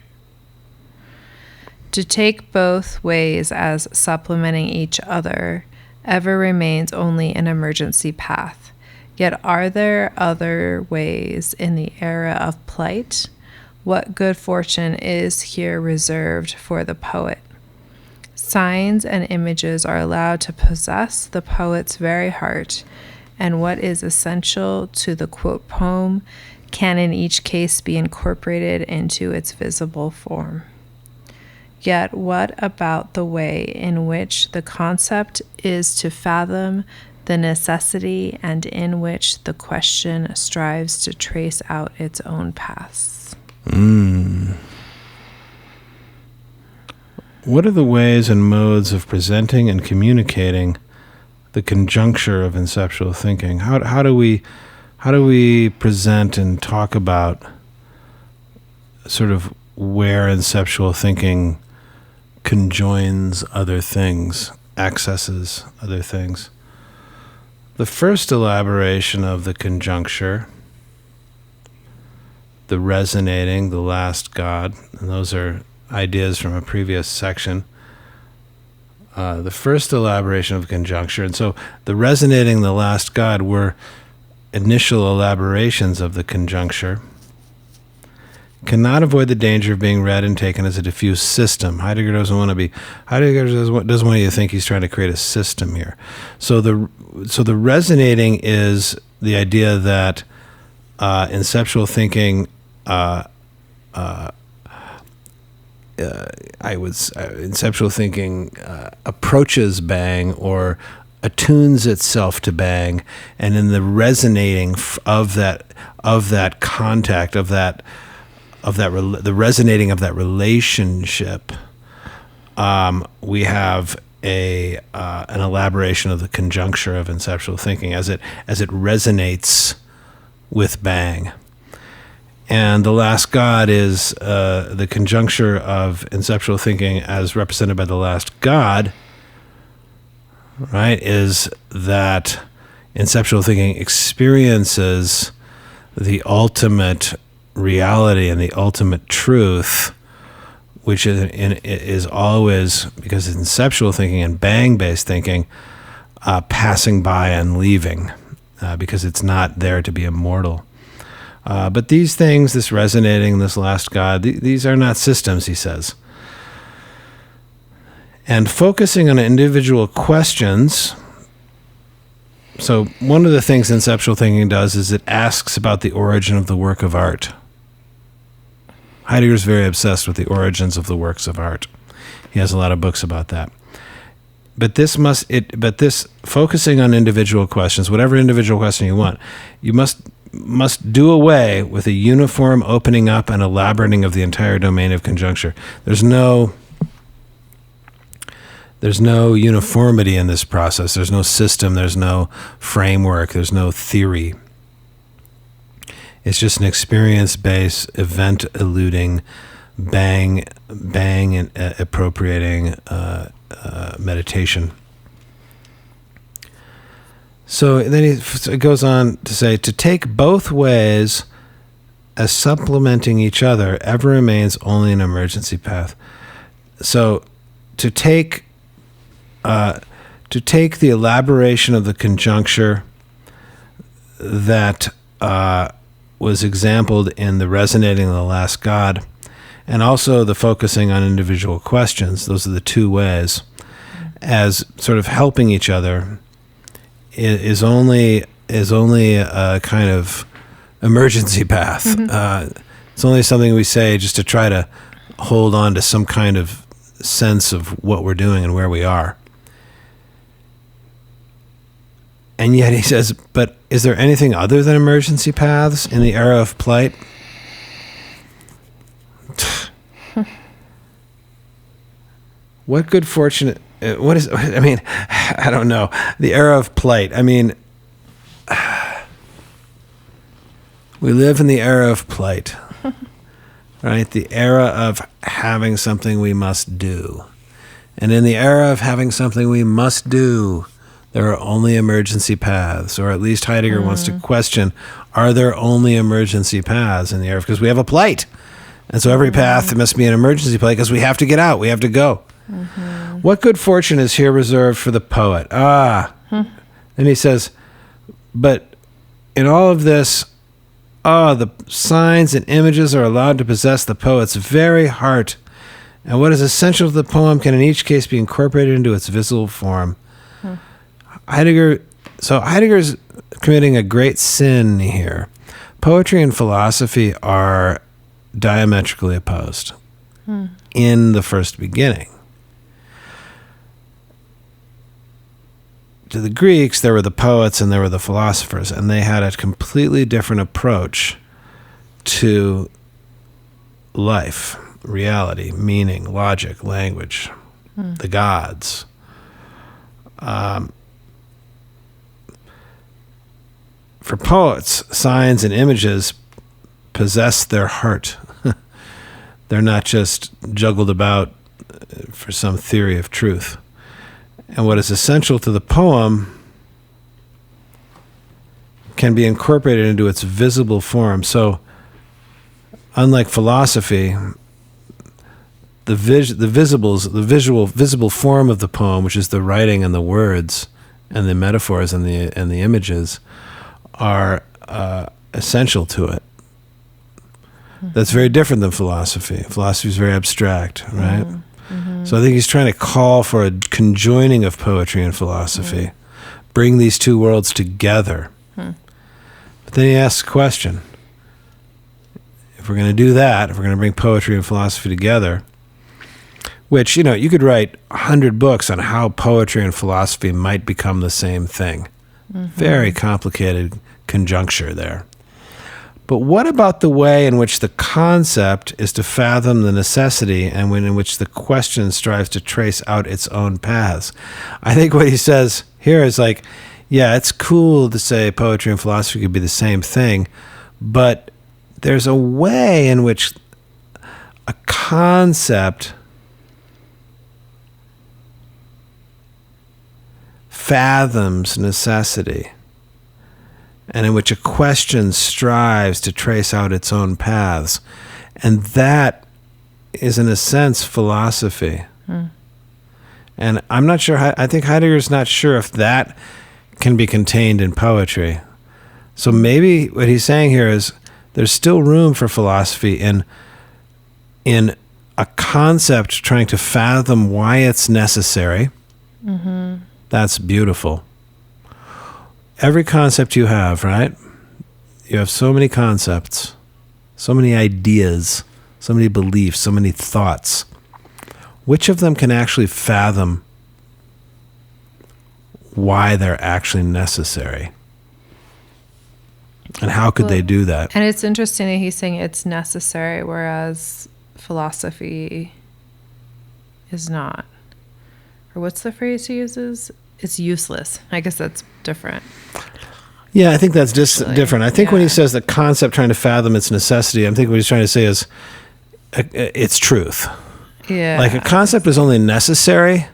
To take both ways as supplementing each other ever remains only an emergency path. Yet are there other ways in the era of plight? What good fortune is here reserved for the poet? Signs and images are allowed to possess the poet's very heart, and what is essential to the quote poem can in each case be incorporated into its visible form. Yet what about the way in which the concept is to fathom the necessity and in which the question strives to trace out its own paths. What are the ways and modes of presenting and communicating the conjuncture of inceptual thinking? How do we present and talk about sort of where inceptual thinking conjoins other things, accesses other things? The first elaboration of the conjuncture, the resonating, the last God, and those are ideas from a previous section. The first elaboration of conjuncture, and so the resonating, the last God were initial elaborations of the conjuncture, cannot avoid the danger of being read and taken as a diffuse system. Heidegger doesn't want you to think he's trying to create a system here. So the resonating is the idea that inceptual thinking, inceptual thinking approaches beyng or attunes itself to beyng, and in the resonating of that contact, the resonating of that relationship, we have an elaboration of the conjuncture of inceptual thinking as it resonates with beyng. And the last God is the conjuncture of inceptual thinking as represented by the last God, right, is that inceptual thinking experiences the ultimate reality and the ultimate truth, which is always, because it's conceptual thinking and beyng-based thinking, passing by and leaving, because it's not there to be immortal. But these things, this resonating, this last God, these are not systems, he says. And focusing on individual questions. So one of the things conceptual thinking does is it asks about the origin of the work of art. Heidegger's very obsessed with the origins of the works of art. He has a lot of books about that. But this focusing on individual questions, whatever individual question you want, you must do away with a uniform opening up and elaborating of the entire domain of conjuncture. There's no uniformity in this process. There's no system. There's no framework. There's no theory. It's just an experience-based, event-eluding, beyng and appropriating meditation. So then it goes on to say, to take both ways as supplementing each other ever remains only an emergency path. So to take the elaboration of the conjuncture that was exampled in the resonating of the last God, and also the focusing on individual questions, those are the two ways, as sort of helping each other, is only a kind of emergency path. Mm-hmm. It's only something we say just to try to hold on to some kind of sense of what we're doing and where we are. And yet he says, but is there anything other than emergency paths in the era of plight? What good fortune... I don't know. The era of plight. We live in the era of plight. Right? The era of having something we must do. And in the era of having something we must do, there are only emergency paths, or at least Heidegger wants to question, are there only emergency paths in the era? Because we have a plight. And so every path must be an emergency plight because we have to get out, we have to go. Mm-hmm. What good fortune is here reserved for the poet? And he says, but in all of this, the signs and images are allowed to possess the poet's very heart. And what is essential to the poem can in each case be incorporated into its visible form. Heidegger's committing a great sin here. Poetry and philosophy are diametrically opposed in the first beginning. to the Greeks, there were the poets and there were the philosophers, and they had a completely different approach to life, reality, meaning, logic, language, the gods. For poets, signs and images possess their heart. They're not just juggled about for some theory of truth. And what is essential to the poem can be incorporated into its visible form. So, unlike philosophy, the visible form of the poem, which is the writing and the words and the metaphors and the images, are essential to it. That's very different than philosophy. Philosophy is very abstract, right? So I think he's trying to call for a conjoining of poetry and philosophy, bring these two worlds together. But then he asks a question. If we're going to do that, if we're going to bring poetry and philosophy together, which, you could write 100 books on how poetry and philosophy might become the same thing. Very complicated conjuncture there. But what about the way in which the concept is to fathom the necessity and in which the question strives to trace out its own paths? I think what he says here is like, yeah, it's cool to say poetry and philosophy could be the same thing, but there's a way in which a concept fathoms necessity, and in which a question strives to trace out its own paths. And that is, in a sense, philosophy. And I'm not sure, I think Heidegger's not sure if that can be contained in poetry. So maybe what he's saying here is there's still room for philosophy in a concept trying to fathom why it's necessary. That's beautiful. Every concept you have, right? You have so many concepts, so many ideas, so many beliefs, so many thoughts. Which of them can actually fathom why they're actually necessary? And how could they do that? And it's interesting that he's saying it's necessary, whereas philosophy is not. Or what's the phrase he uses? It's useless. I guess that's different. Yeah, I think that's just different. I think when he says the concept trying to fathom its necessity, I think what he's trying to say is it's truth. Yeah. Like a concept is only necessary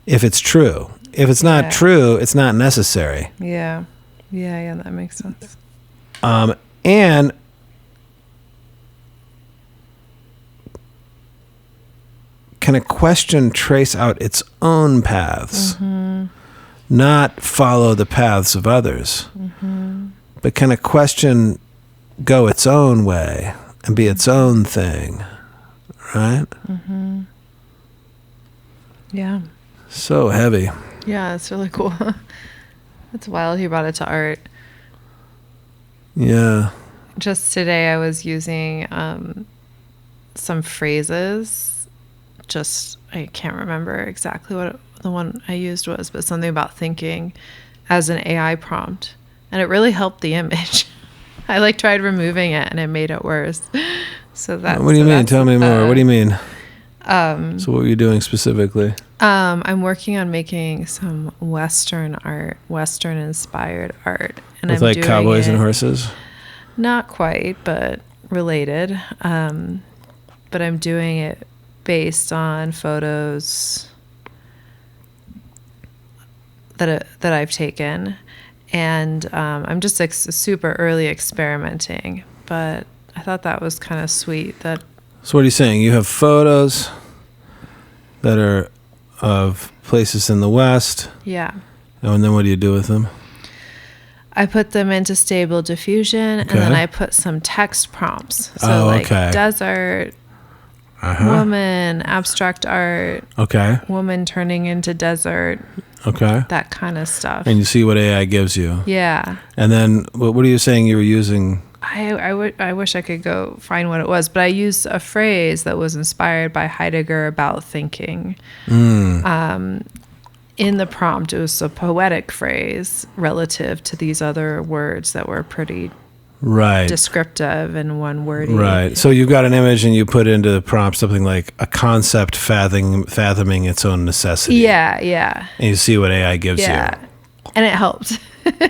if it's true. If it's not true, it's not necessary. Yeah, that makes sense. And can a question trace out its own paths? Not follow the paths of others. But can a question go its own way and be its own thing? Right? Yeah. So heavy. Yeah, it's really cool. It's wild he brought it to art. Yeah. Just today I was using some phrases. I can't remember exactly what the one I used was, but something about thinking as an AI prompt. And it really helped the image. I tried removing it and it made it worse. So that's... What do you mean? Tell me more. What do you mean? So what were you doing specifically? I'm working on making some Western art, Western inspired art. And With I'm like doing cowboys it, and horses? Not quite, but related. But I'm doing it based on photos that I've taken. And I'm just super early experimenting. But I thought that was kind of sweet. So what are you saying? You have photos that are of places in the West. Yeah. And then what do you do with them? I put them into Stable Diffusion, and then I put some text prompts. So desert, woman, abstract art, woman turning into desert, that kind of stuff. And you see what AI gives you. Yeah. And then what are you saying you were using? I wish I could go find what it was, but I used a phrase that was inspired by Heidegger about thinking. in the prompt, it was a poetic phrase relative to these other words that were pretty Right. descriptive and one wordy. Right. So you've got an image and you put into the prompt something like a concept fathoming its own necessity. Yeah. And you see what AI gives you. And it helped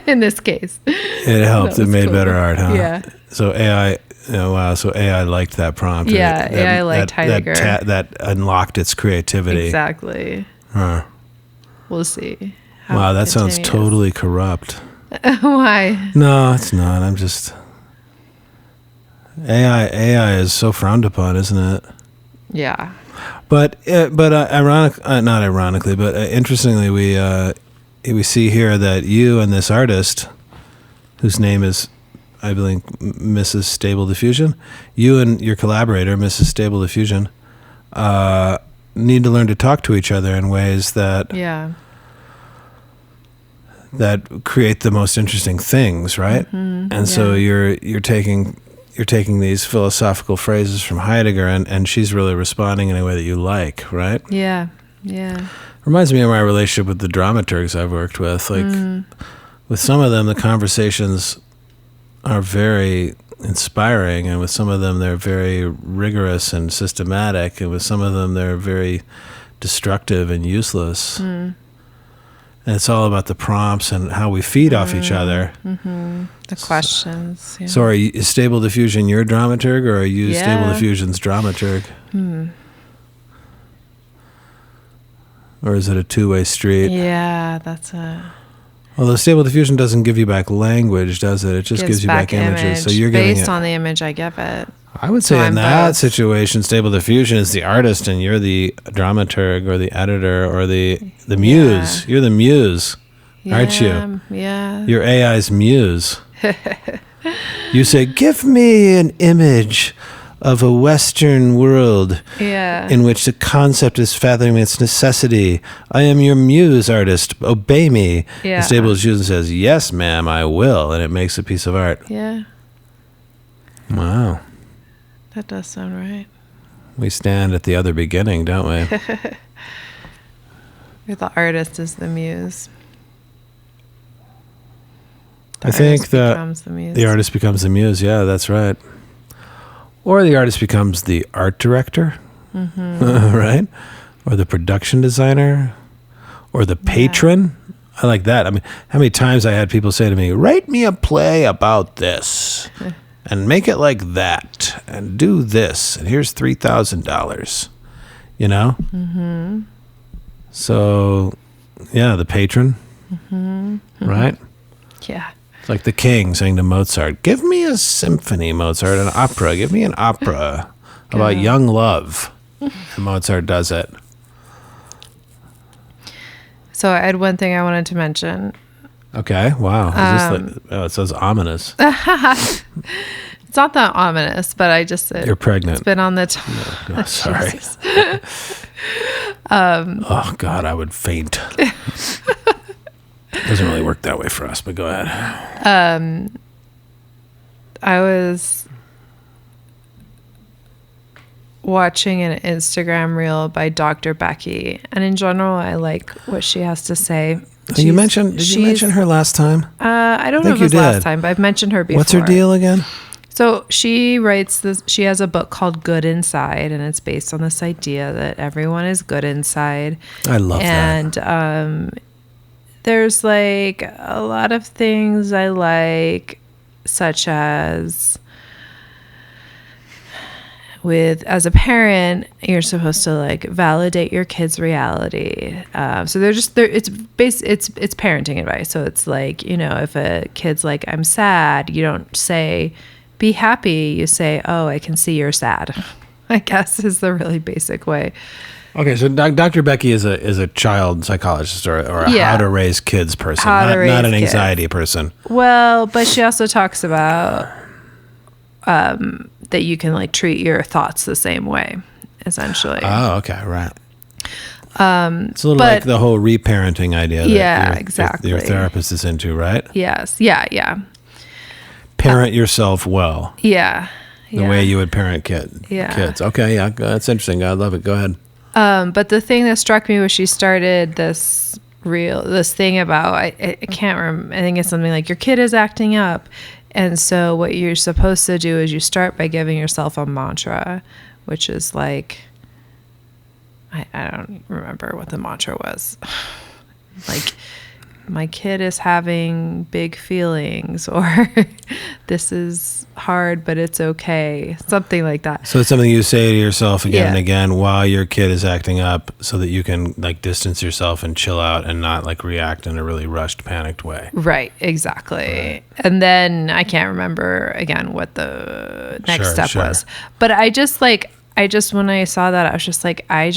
in this case. It helped. It made better art, huh? Yeah. So AI, wow. So AI liked that prompt. Yeah, AI liked Heidegger. That unlocked its creativity. Exactly. Huh. We'll see. how Wow, it that sounds continues. totally corrupt. Why? No, it's not. I'm just... AI is so frowned upon, isn't it? Yeah. But not ironically, but interestingly, we see here that you and this artist, whose name is, I believe, Mrs. Stable Diffusion, you and your collaborator, Mrs. Stable Diffusion, need to learn to talk to each other in ways that create the most interesting things, right? Mm-hmm. And so you're taking these philosophical phrases from Heidegger, and she's really responding in a way that you like, right? Yeah. Reminds me of my relationship with the dramaturgs I've worked with. Like, with some of them, the conversations are very inspiring, and with some of them, they're very rigorous and systematic, and with some of them, they're very destructive and useless. And it's all about the prompts and how we feed off each other. Mm-hmm. The questions. Yeah. So is Stable Diffusion your dramaturg, or are you Stable Diffusion's dramaturg? Or is it a two-way street? Yeah, that's a... Although Stable Diffusion doesn't give you back language, does it? It just gives you back images. So you're giving based it... on the image I give it. I would say in that situation, Stable Diffusion is the artist and you're the dramaturg or the editor or the muse. You're the muse, aren't you? Yeah. You're AI's muse. You say, give me an image of a Western world in which the concept is fathoming its necessity. I am your muse, artist. Obey me. Yeah. And Stable Diffusion says, yes, ma'am, I will. And it makes a piece of art. Yeah. Wow. That does sound right. We stand at the other beginning, don't we? The artist is the muse. I think that the artist becomes the muse. Yeah, that's right. Or the artist becomes the art director, right? Or the production designer, or the patron. I like that. I mean, how many times I had people say to me, write me a play about this and make it like that and do this. And here's $3,000, you know? Mm-hmm. So, yeah, the patron, right? Yeah. It's like the king saying to Mozart, give me a symphony, Mozart, an opera. Give me an opera about young love. And Mozart does it. So I had one thing I wanted to mention. Okay, wow. Is this it says ominous. It's not that ominous, but I just... You're pregnant. It's been on the top. No, sorry. Oh, God, I would faint. Doesn't really work that way for us, but go ahead. I was watching an Instagram reel by Dr. Becky, and in general, I like what she has to say. Did you mention her last time? I don't know if it was last time, but I've mentioned her before. What's her deal again? So she writes this. She has a book called Good Inside, and it's based on this idea that everyone is good inside. I love that. And there's like a lot of things I like, such as as a parent, you're supposed to like validate your kid's reality. So it's parenting advice. So it's like, you know, if a kid's like, I'm sad, you don't say, be happy. You say, oh, I can see you're sad, I guess is the really basic way. Okay, so Dr. Becky is a child psychologist or a how to raise kids person, not an anxiety person. Well, but she also talks about that you can like treat your thoughts the same way, essentially. Oh, okay, right. It's a little like the whole reparenting idea that exactly. your therapist is into, right? Yes. Yeah. Parent yourself well. Yeah. The way you would parent kids. Okay, yeah, that's interesting. I love it. Go ahead. But the thing that struck me was she started this this thing about, I can't remember, I think it's something like your kid is acting up. And so what you're supposed to do is you start by giving yourself a mantra, which is like, I don't remember what the mantra was. Like, my kid is having big feelings, or this is hard, but it's okay. Something like that. So it's something you say to yourself again and Yeah. again while your kid is acting up, so that you can like distance yourself and chill out and not like react in a really rushed, panicked way. Right, exactly. Right. And then I can't remember again what the next step was. But I just when I saw that, I was just like, I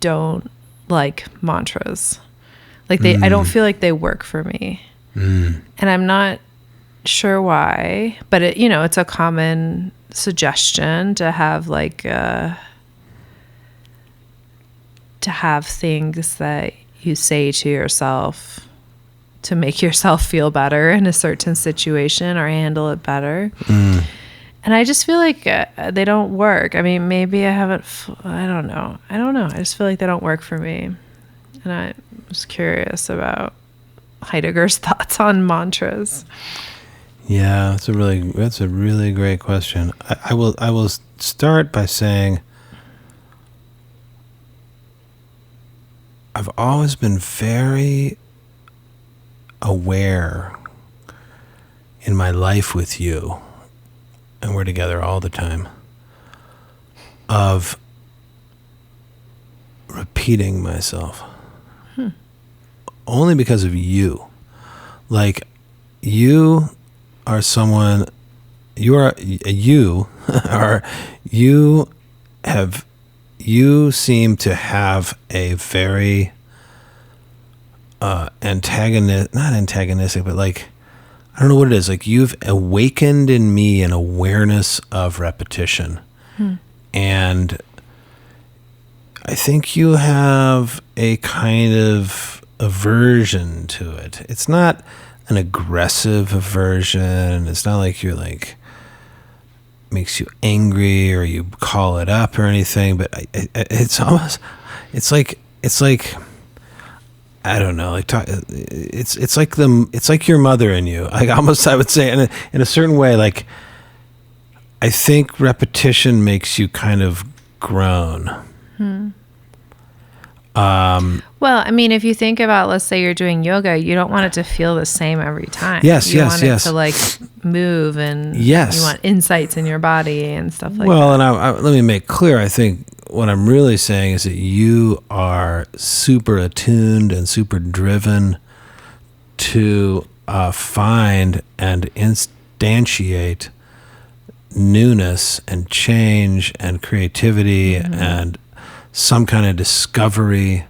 don't like mantras. Like I don't feel like they work for me. And I'm not sure why, but it's a common suggestion to have to have things that you say to yourself to make yourself feel better in a certain situation or handle it better. And I just feel like they don't work. I mean, maybe I don't know. I just feel like they don't work for me. And I was curious about Heidegger's thoughts on mantras. Yeah, that's a really great question. I will start by saying I've always been very aware in my life with you, and we're together all the time, of repeating myself. Only because of you. Like, you are someone, you seem to have a very not antagonistic, but like, I don't know what it is. Like, you've awakened in me an awareness of repetition. And I think you have a kind of aversion to it. It's not an aggressive aversion. It's not like you're like, makes you angry or you call it up or anything, but it's almost, it's like, I don't know, like it's like your mother in you. Like, almost, I would say in a certain way, like, I think repetition makes you kind of groan. Well, I mean, if you think about, let's say you're doing yoga, you don't want it to feel the same every time. Yes, you yes, want yes. it to like move, and Yes. you want insights in your body and stuff like Well, that. and I let me make clear, I think what I'm really saying is that you are super attuned and super driven to find and instantiate newness and change and creativity and some kind of discovery,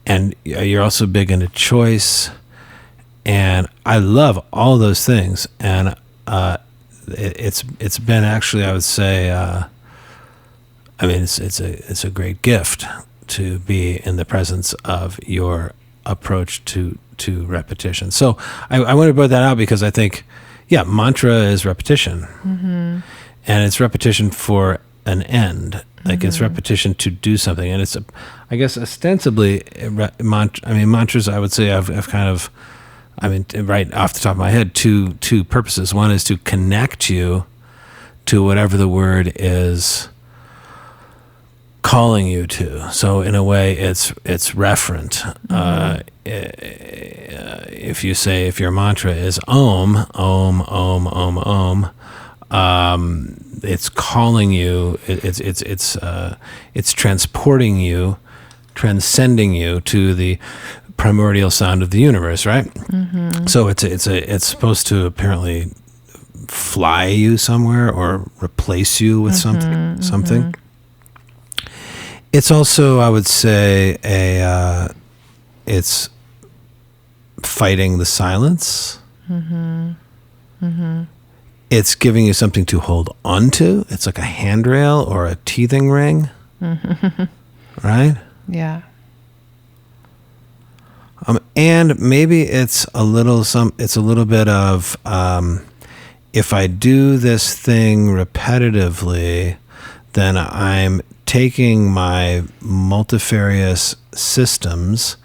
and you're also big into choice, and I love all those things. And it's been actually, I would say, I mean, it's a great gift to be in the presence of your approach to repetition. So I want to put that out because I think, yeah, mantra is repetition, and it's repetition for an end. Like, it's repetition to do something, and it's I guess ostensibly mantras, I would say, I've kind of, right off the top of my head, two purposes. One is to connect you to whatever the word is calling you to. So in a way, it's referent. If your mantra is Om, Om, Om, Om, Om, it's calling you. It's transporting you, transcending you to the primordial sound of the universe, right? So it's supposed to apparently fly you somewhere or replace you with something. It's also, I would say, it's fighting the silence. It's giving you something to hold onto. It's like a handrail or a teething ring, right? Yeah. And maybe it's a little bit of, if I do this thing repetitively, then I'm taking my multifarious systems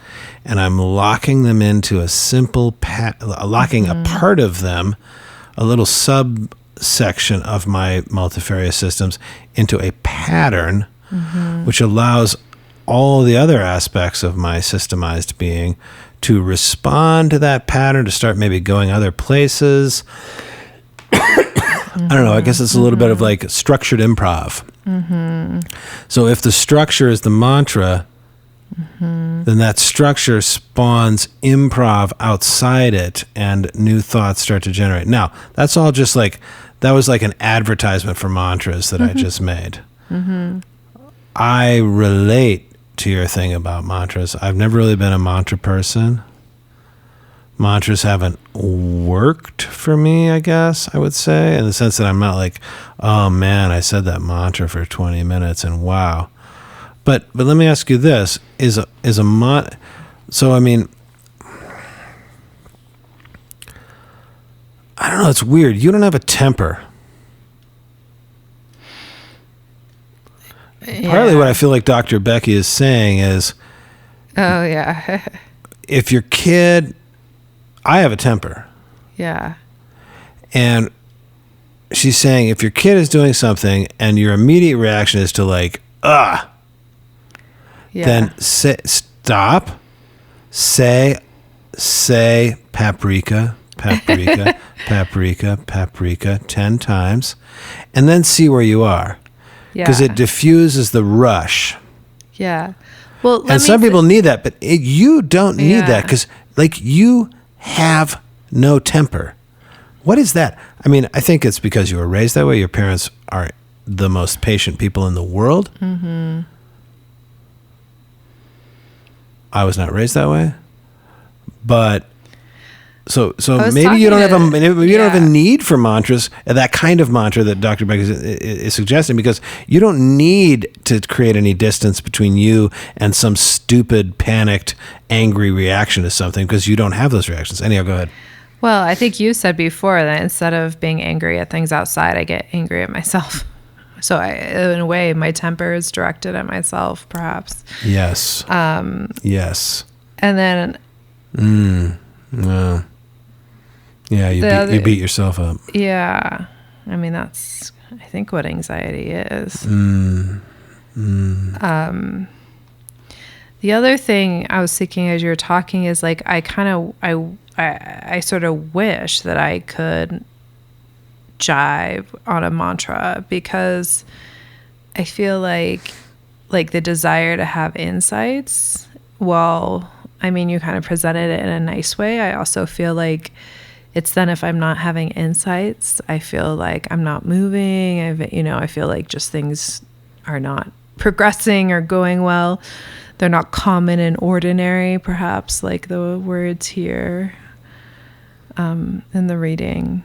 and I'm locking them into a simple locking a part of them, a little subsection of my multifarious systems into a pattern, which allows all the other aspects of my systemized being to respond to that pattern, to start maybe going other places. I don't know. I guess it's a little bit of like structured improv. So if the structure is the mantra, then that structure spawns improv outside it and new thoughts start to generate. Now, that's all just like, that was like an advertisement for mantras that I just made. I relate to your thing about mantras. I've never really been a mantra person. Mantras haven't worked for me, I guess I would say, in the sense that I'm not like, oh man, I said that mantra for 20 minutes and wow. But let me ask you this, so I mean, I don't know, it's weird. You don't have a temper. Yeah. Partly what I feel like Dr. Becky is saying is, oh yeah. if your kid, I have a temper. Yeah. And she's saying if your kid is doing something and your immediate reaction is to like, then stop, say paprika, 10 times, and then see where you are. Because it diffuses the rush. Yeah. Well, and some people need that, but you don't need that because like you have no temper. What is that? I mean, I think it's because you were raised that way. Your parents are the most patient people in the world. I was not raised that way, but so maybe you don't have a need for mantras, that kind of mantra that Dr. Beck is suggesting, because you don't need to create any distance between you and some stupid, panicked, angry reaction to something, because you don't have those reactions. Anyhow, go ahead. Well, I think you said before that instead of being angry at things outside, I get angry at myself. So in a way, my temper is directed at myself, perhaps. Yes. Yes. And then... No. Yeah, you beat yourself up. Yeah. I mean, that's, I think, what anxiety is. The other thing I was thinking as you were talking is like, I sort of wish that I could jive on a mantra, because I feel like the desire to have insights, well, I mean, you kind of presented it in a nice way. I also feel like it's then if I'm not having insights, I feel like I'm not moving. I feel like just things are not progressing or going well. They're not common and ordinary, perhaps, like the words here in the reading.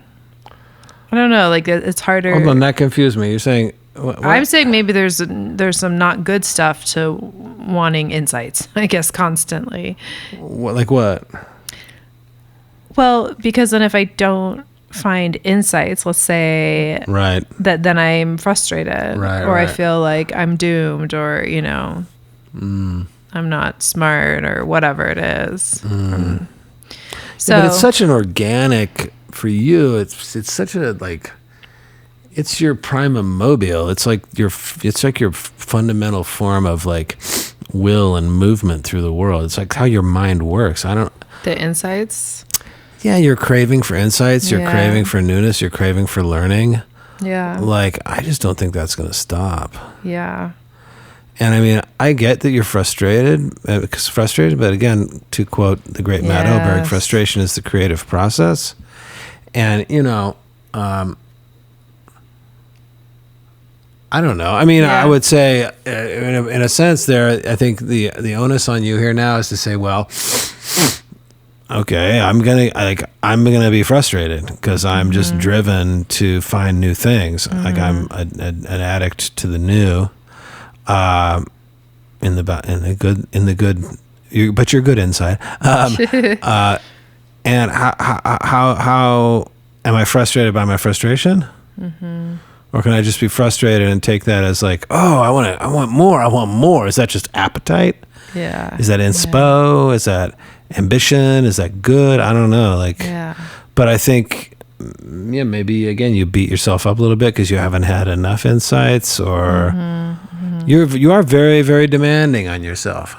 I don't know, like it's harder. Hold on, that confused me. You're saying... What? I'm saying maybe there's some not good stuff to wanting insights, I guess, constantly. What, like what? Well, because then if I don't find insights, let's say, right, that then I'm frustrated, right, or I feel like I'm doomed, or I'm not smart, or whatever it is. So, but it's such an organic for you. It's such a like. It's your primum mobile. It's like your fundamental form of like will and movement through the world. It's like how your mind works. The insights. Yeah, you're craving for insights. You're craving for newness. You're craving for learning. Yeah. Like, I just don't think that's going to stop. Yeah. And I mean, I get that you're frustrated, but again, to quote the great Matt Oberg, frustration is the creative process. And, I don't know. I mean, I would say, in a sense, I think the onus on you here now is to say, well, okay, I'm gonna be frustrated because I'm just driven to find new things. Like I'm an addict to the new. In the good, but you're good inside. And how am I frustrated by my frustration? Or can I just be frustrated and take that as like, oh, I want more. Is that just appetite? Yeah. Is that inspo? Is that ambition? Is that good? I don't know. But I think, maybe again, you beat yourself up a little bit because you haven't had enough insights, or you are very, very demanding on yourself.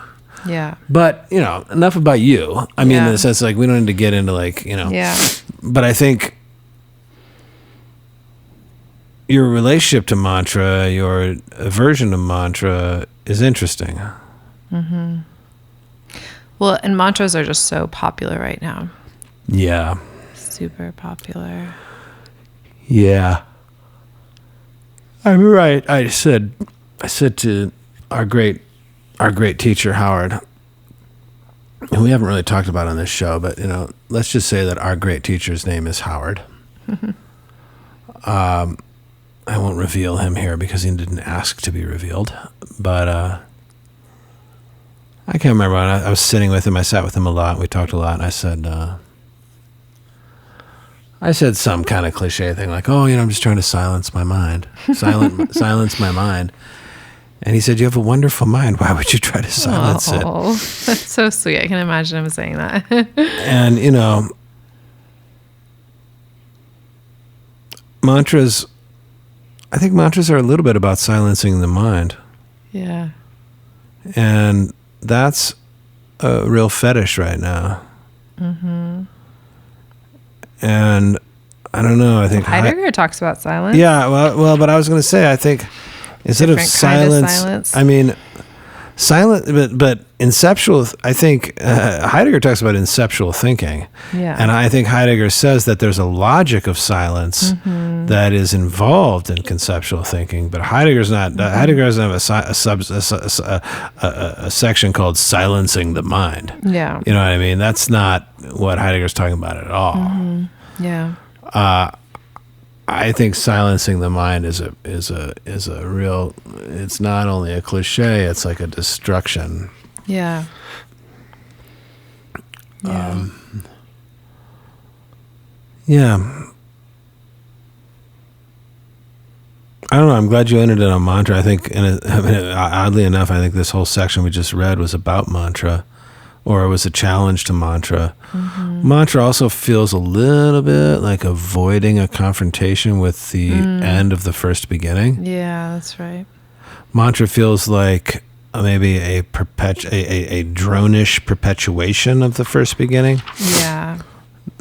Yeah. But, enough about you. I mean, in the sense, like, we don't need to get into, like, Yeah. But I think your relationship to mantra, your aversion to mantra is interesting. Mm-hmm. Well, and mantras are just so popular right now. Yeah. Super popular. Yeah. I'm right. I said to our great teacher, Howard, who we haven't really talked about on this show, but, let's just say that our great teacher's name is Howard. I won't reveal him here because he didn't ask to be revealed, but I can't remember. I was sitting with him. I sat with him a lot. We talked a lot, and I said some kind of cliche thing like, "Oh, I'm just trying to silence my mind, silence my mind." And he said, "You have a wonderful mind. Why would you try to silence it?" Oh, that's so sweet. I can imagine him saying that. And mantras. I think mantras are a little bit about silencing the mind. Yeah. And that's a real fetish right now. Mm-hmm. And I don't know. I think Heidegger talks about silence. Yeah. Well, but I was going to say, I think instead of silence, I mean, silent, but inceptual. I think Heidegger talks about inceptual thinking. Yeah. And I think Heidegger says that there's a logic of silence that is involved in conceptual thinking, but Heidegger's not. Heidegger doesn't have a section called silencing the mind. Yeah. You know what I mean? That's not what Heidegger's talking about at all. Yeah. I think silencing the mind is a real. It's not only a cliche; it's like a destruction. Yeah. Yeah. Yeah. I don't know. I'm glad you ended it on mantra. I think, oddly enough, I think this whole section we just read was about mantra, or it was a challenge to mantra. Mantra also feels a little bit like avoiding a confrontation with the end of the first beginning. Yeah, that's right. Mantra feels like maybe a dronish perpetuation of the first beginning. Yeah.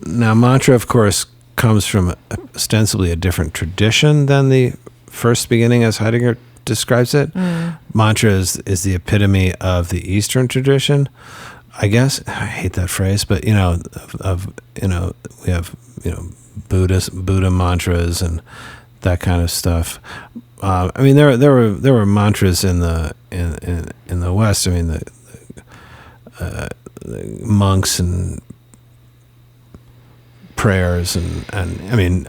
Now, mantra, of course, comes from ostensibly a different tradition than the first beginning, as Heidegger describes it. Mantra is the epitome of the Eastern tradition, I guess. I hate that phrase, but we have Buddha mantras and that kind of stuff. I mean, there were mantras in the West. I mean, the monks and prayers and I mean,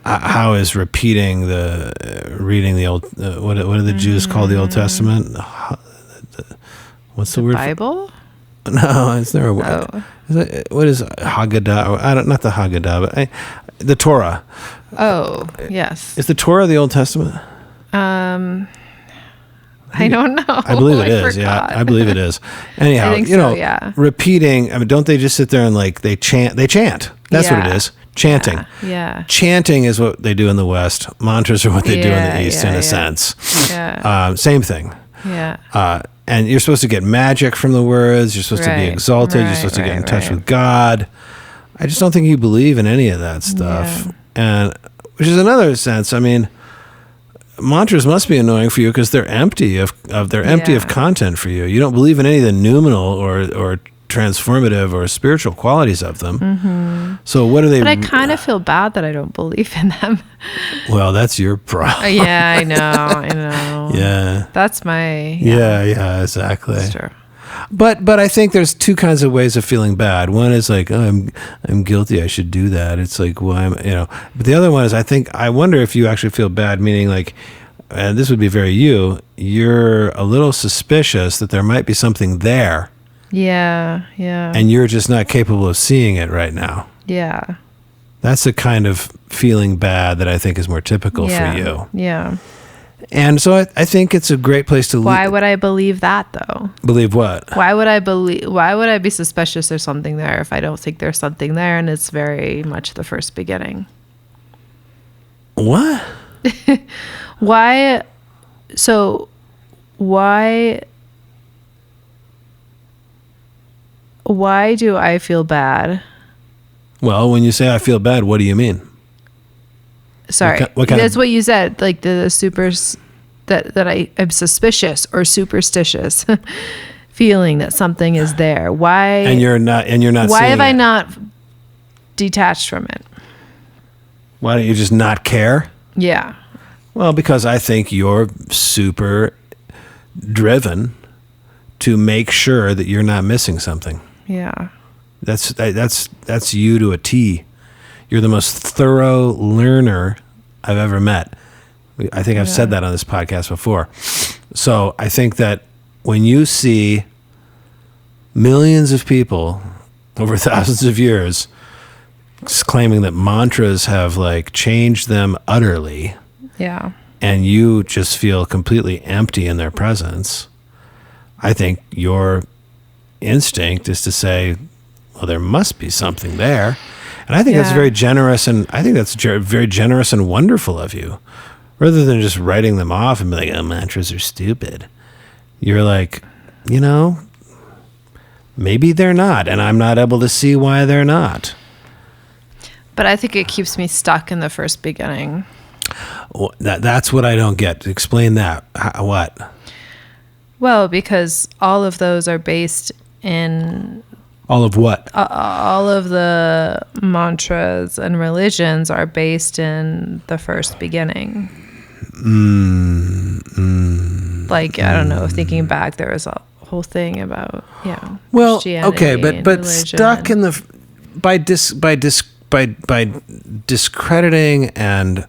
how is reading the old what do the Jews call the Old Testament? What's the word? Bible? No, is there a word? Oh. What is Haggadah? Not the Haggadah, but the Torah. Oh, yes. Is the Torah the Old Testament? I don't know. I believe it is. forgot. Yeah, I believe it is. Anyhow, I think so, yeah. repeating. I mean, don't they just sit there and like they chant? They chant. That's what it is. Chanting. Yeah. Chanting is what they do in the West. Mantras are what they do in the East, in a sense. Yeah. Same thing. Yeah. And you're supposed to get magic from the words. You're supposed to be exalted. You're supposed to get in touch with God. I just don't think you believe in any of that stuff. Yeah. And which is another sense. I mean, mantras must be annoying for you because they're empty of content for you. You don't believe in any of the noumenal or transformative or spiritual qualities of them. So what are they? But I kind of feel bad that I don't believe in them. Well, that's your problem. Yeah, I know. Yeah. That's my... Yeah, exactly. That's true. But I think there's two kinds of ways of feeling bad. One is like, oh, I'm guilty. I should do that. It's like, well, But the other one is, I wonder if you actually feel bad, meaning like, and this would be very you're a little suspicious that there might be something there. Yeah. And you're just not capable of seeing it right now. Yeah. That's the kind of feeling bad that I think is more typical for you. Yeah. And so I think it's a great place to Why would I believe that though? Believe what? Why would I be suspicious there's something there if I don't think there's something there and it's very much the first beginning? What? Why do I feel bad? Well, when you say I feel bad, what do you mean? Sorry. That's what you said, like that I am suspicious or superstitious feeling that something is there. Why? And you're not Why seeing have I it. not detached from it? Why don't you just not care? Yeah. Well, because I think you're super driven to make sure that you're not missing something. Yeah. That's you to a T. You're the most thorough learner I've ever met. I think I've said that on this podcast before. So I think that when you see millions of people over thousands of years claiming that mantras have like changed them utterly, Yeah. and you just feel completely empty in their presence, I think your instinct is to say, well, there must be something there. And I think that's very generous, and I think that's very generous and wonderful of you. Rather than just writing them off and be like, oh, mantras are stupid. You're like, maybe they're not, and I'm not able to see why they're not. But I think it keeps me stuck in the first beginning. Well, that's what I don't get. Explain that. What? Well, because all of those are based in... All of what? All of the mantras and religions are based in the first beginning. Like, I don't know, thinking back, there was a whole thing about, well, Christianity okay, but religion. stuck in the by discrediting and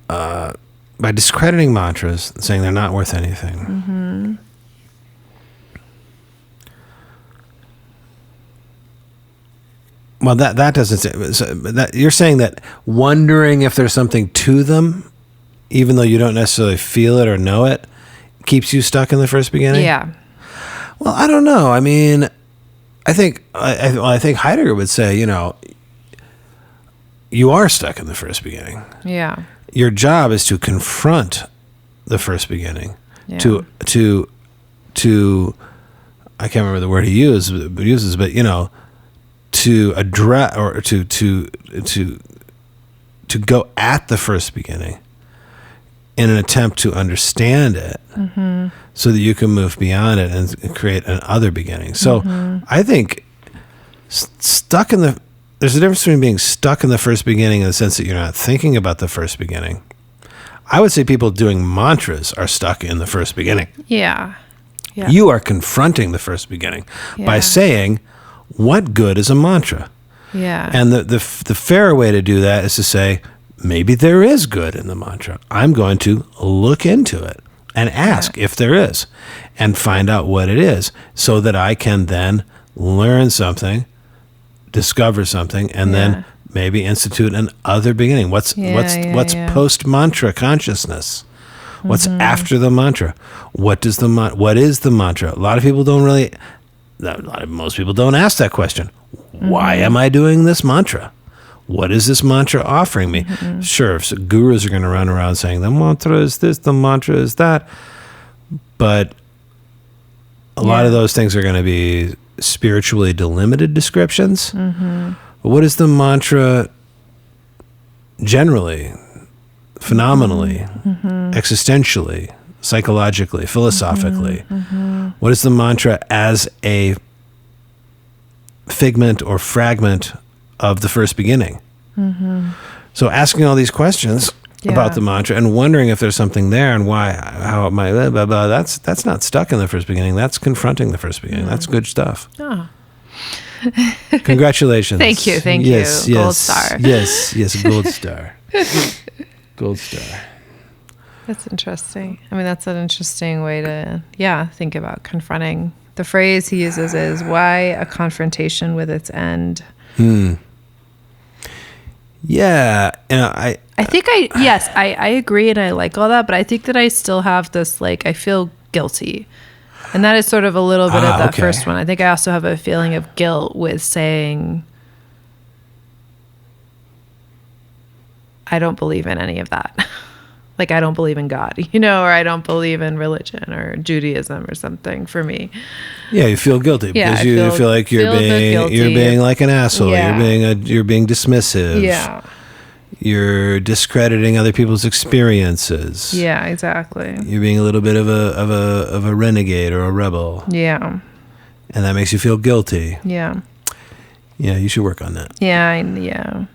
by discrediting mantras, saying they're not worth anything. Mm-hmm. Well, that doesn't say, that you're saying that wondering if there's something to them, even though you don't necessarily feel it or know it, keeps you stuck in the first beginning? Yeah. Well, I don't know. I mean, I think Heidegger would say, you are stuck in the first beginning. Yeah. Your job is to confront the first beginning. Yeah. To I can't remember the word he uses, but to address or to go at the first beginning in an attempt to understand it, so that you can move beyond it and create an other beginning. So I think there's a difference between being stuck in the first beginning in the sense that you're not thinking about the first beginning. I would say people doing mantras are stuck in the first beginning. Yeah. Yeah. You are confronting the first beginning by saying, what good is a mantra? Yeah. And the fair way to do that is to say, maybe there is good in the mantra. I'm going to look into it and ask if there is and find out what it is so that I can then learn something, discover something, and then maybe institute an other beginning. What's post-mantra consciousness? What's after the mantra? What is the mantra? A lot of people don't really... most people don't ask that question. Why am I doing this mantra? What is this mantra offering me? Sure, so gurus are going to run around saying the mantra is this, the mantra is that, but a lot of those things are going to be spiritually delimited descriptions. But what is the mantra generally, phenomenally, existentially, psychologically, philosophically? What is the mantra as a figment or fragment of the first beginning? So asking all these questions about the mantra and wondering if there's something there and why, how it might, blah, blah, blah, that's not stuck in the first beginning. That's confronting the first beginning. That's good stuff. Oh. Congratulations. Thank you. Yes, Gold star. Yes, gold star. Gold star. That's interesting. I mean, that's an interesting way to, think about confronting. The phrase he uses is, why a confrontation with its end? Yeah. I think I agree and I like all that, but I think that I still have this, like, I feel guilty. And that is sort of a little bit of that first one. I think I also have a feeling of guilt with saying, I don't believe in any of that. Like, I don't believe in God, or I don't believe in religion or Judaism or something for me. Yeah, you feel guilty because you feel like you're being like an asshole. Yeah. You're being dismissive. Yeah. You're discrediting other people's experiences. Yeah, exactly. You're being a little bit of a renegade or a rebel. Yeah. And that makes you feel guilty. Yeah. Yeah, you should work on that. Yeah, yeah.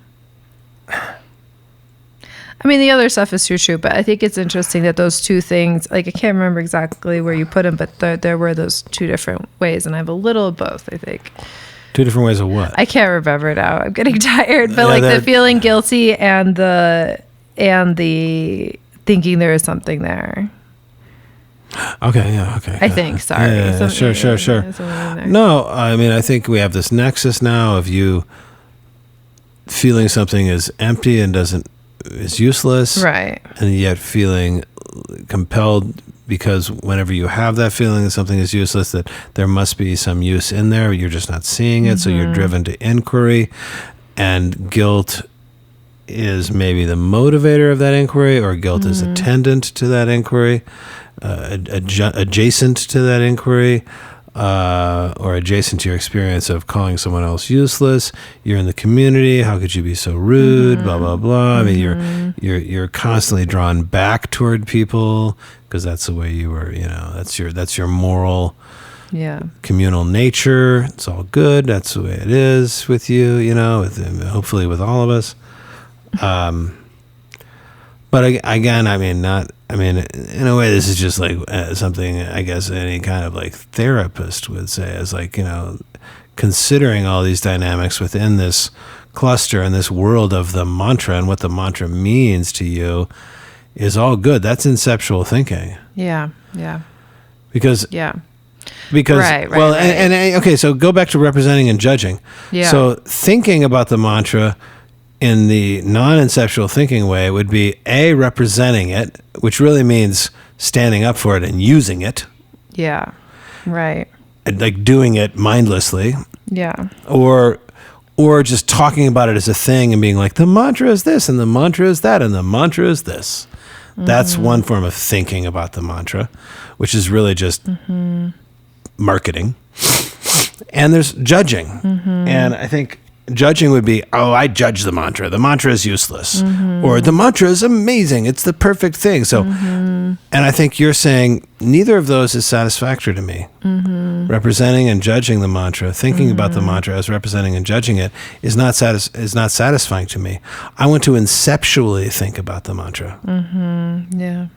I mean, the other stuff is true, but I think it's interesting that those two things, like, I can't remember exactly where you put them, but there were those two different ways, and I have a little of both, I think. Two different ways of what? I can't remember now. I'm getting tired, but like the feeling guilty and the thinking there is something there. Okay, yeah, okay. I think, sorry. Yeah, sure. No, I mean, I think we have this nexus now of you feeling something is empty and is useless. Right. And yet feeling compelled because whenever you have that feeling that something is useless, that there must be some use in there. You're just not seeing it. So you're driven to inquiry, and guilt is maybe the motivator of that inquiry, or guilt is attendant to that inquiry, adjacent to that inquiry, or adjacent to your experience of calling someone else useless. You're in the community. How could you be so rude? Blah blah blah. I mean, you're constantly drawn back toward people because that's the way you were. That's your moral, communal nature. It's all good. That's the way it is with you. Hopefully with all of us. But again, in a way, this is just like something I guess any kind of like therapist would say is like, considering all these dynamics within this cluster and this world of the mantra and what the mantra means to you is all good. That's inceptual thinking. Yeah. Because right. Okay, so go back to representing and judging. Yeah. So thinking about the mantra in the non-inceptual thinking way would be representing it, which really means standing up for it and using it. Yeah. Right. Like doing it mindlessly. Yeah. Or just talking about it as a thing and being like, the mantra is this and the mantra is that and the mantra is this. That's one form of thinking about the mantra, which is really just marketing. And there's judging. And I think judging would be, I judge the mantra. The mantra is useless. Or the mantra is amazing. It's the perfect thing. So, and I think you're saying neither of those is satisfactory to me. Representing and judging the mantra, thinking about the mantra as representing and judging it is not satisfying to me. I want to inceptually think about the mantra. Yeah.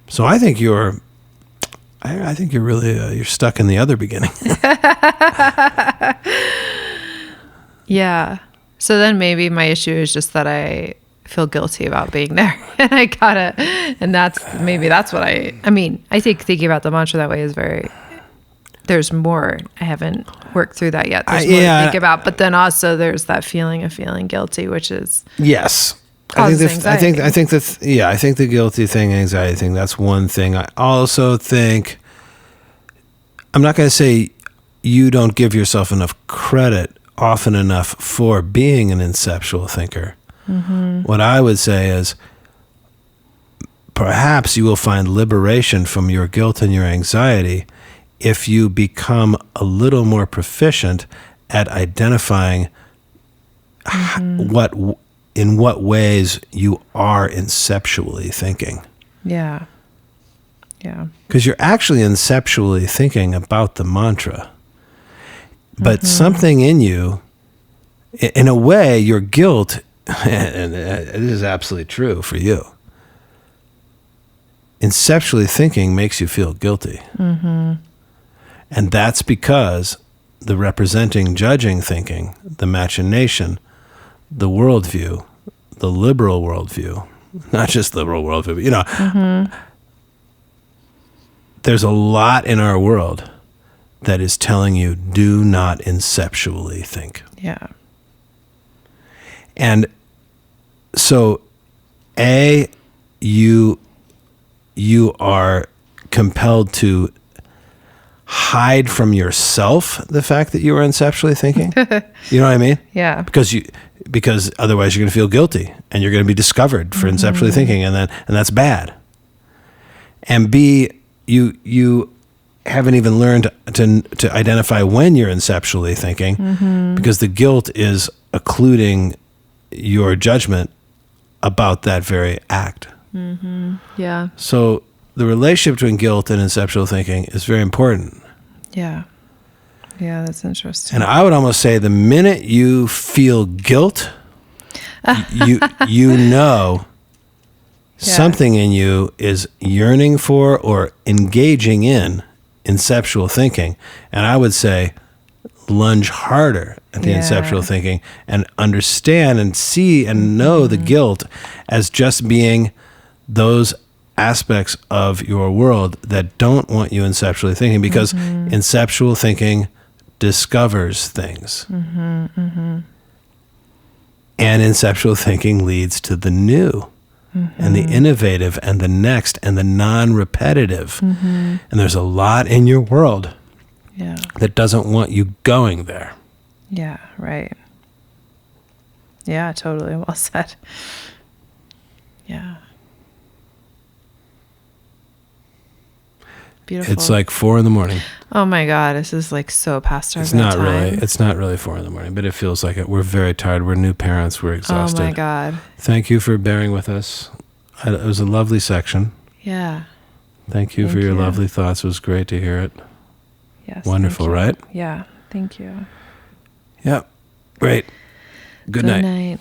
So I think you're really you're stuck in the other beginning. Yeah. So then maybe my issue is just that I feel guilty about being there, and that's what I think thinking about the mantra that way is there's more. I haven't worked through that yet. There's more to think about, but then also there's that feeling of feeling guilty, which is yes. I think the guilty thing, anxiety thing, that's one thing. I also think, I'm not going to say you don't give yourself enough credit often enough for being an inceptual thinker. What I would say is perhaps you will find liberation from your guilt and your anxiety if you become a little more proficient at identifying in what ways you are inceptually thinking. Yeah. Because you're actually inceptually thinking about the mantra. But something in you, in a way, your guilt, and it is absolutely true for you, inceptually thinking makes you feel guilty. And that's because the representing, judging thinking, the machination, the worldview, the liberal worldview, not just liberal worldview, but, there's a lot in our world that is telling you, do not inceptually think. Yeah. And so, you are compelled to hide from yourself the fact that you are conceptually thinking. You know what I mean? Yeah. Because otherwise you're going to feel guilty and you're going to be discovered for conceptually thinking, and that's bad. And B, you haven't even learned to identify when you're conceptually thinking, because the guilt is occluding your judgment about that very act. Yeah. So the relationship between guilt and conceptual thinking is very important. Yeah. Yeah, that's interesting. And I would almost say the minute you feel guilt, you know something in you is yearning for or engaging in conceptual thinking. And I would say lunge harder at the conceptual thinking and understand and see and know the guilt as just being those aspects of your world that don't want you conceptually thinking, because conceptual thinking discovers things. And conceptual thinking leads to the new and the innovative and the next and the non-repetitive. And there's a lot in your world that doesn't want you going there. Yeah, right. Yeah, totally. Well said. Yeah. Beautiful. It's like 4 a.m. Oh my God, this is like so past our It's bedtime. not really 4 a.m, but it feels like it. We're very tired. We're new parents. We're exhausted. Oh my God. Thank you for bearing with us. It was a lovely section. Yeah. Thank you for your lovely thoughts. It was great to hear it. Yes. Wonderful, right? Yeah. Thank you. Yep. Great. Good night. Night.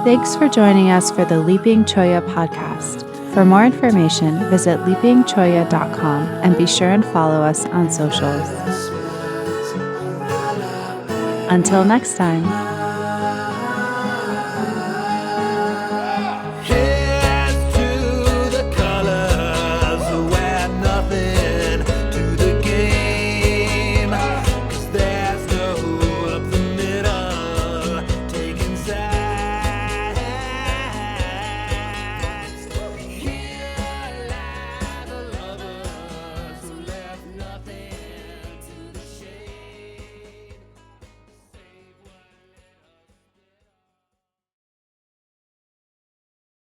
Thanks for joining us for the Leaping Choya podcast. For more information, visit leapingchoya.com and be sure and follow us on socials. Until next time.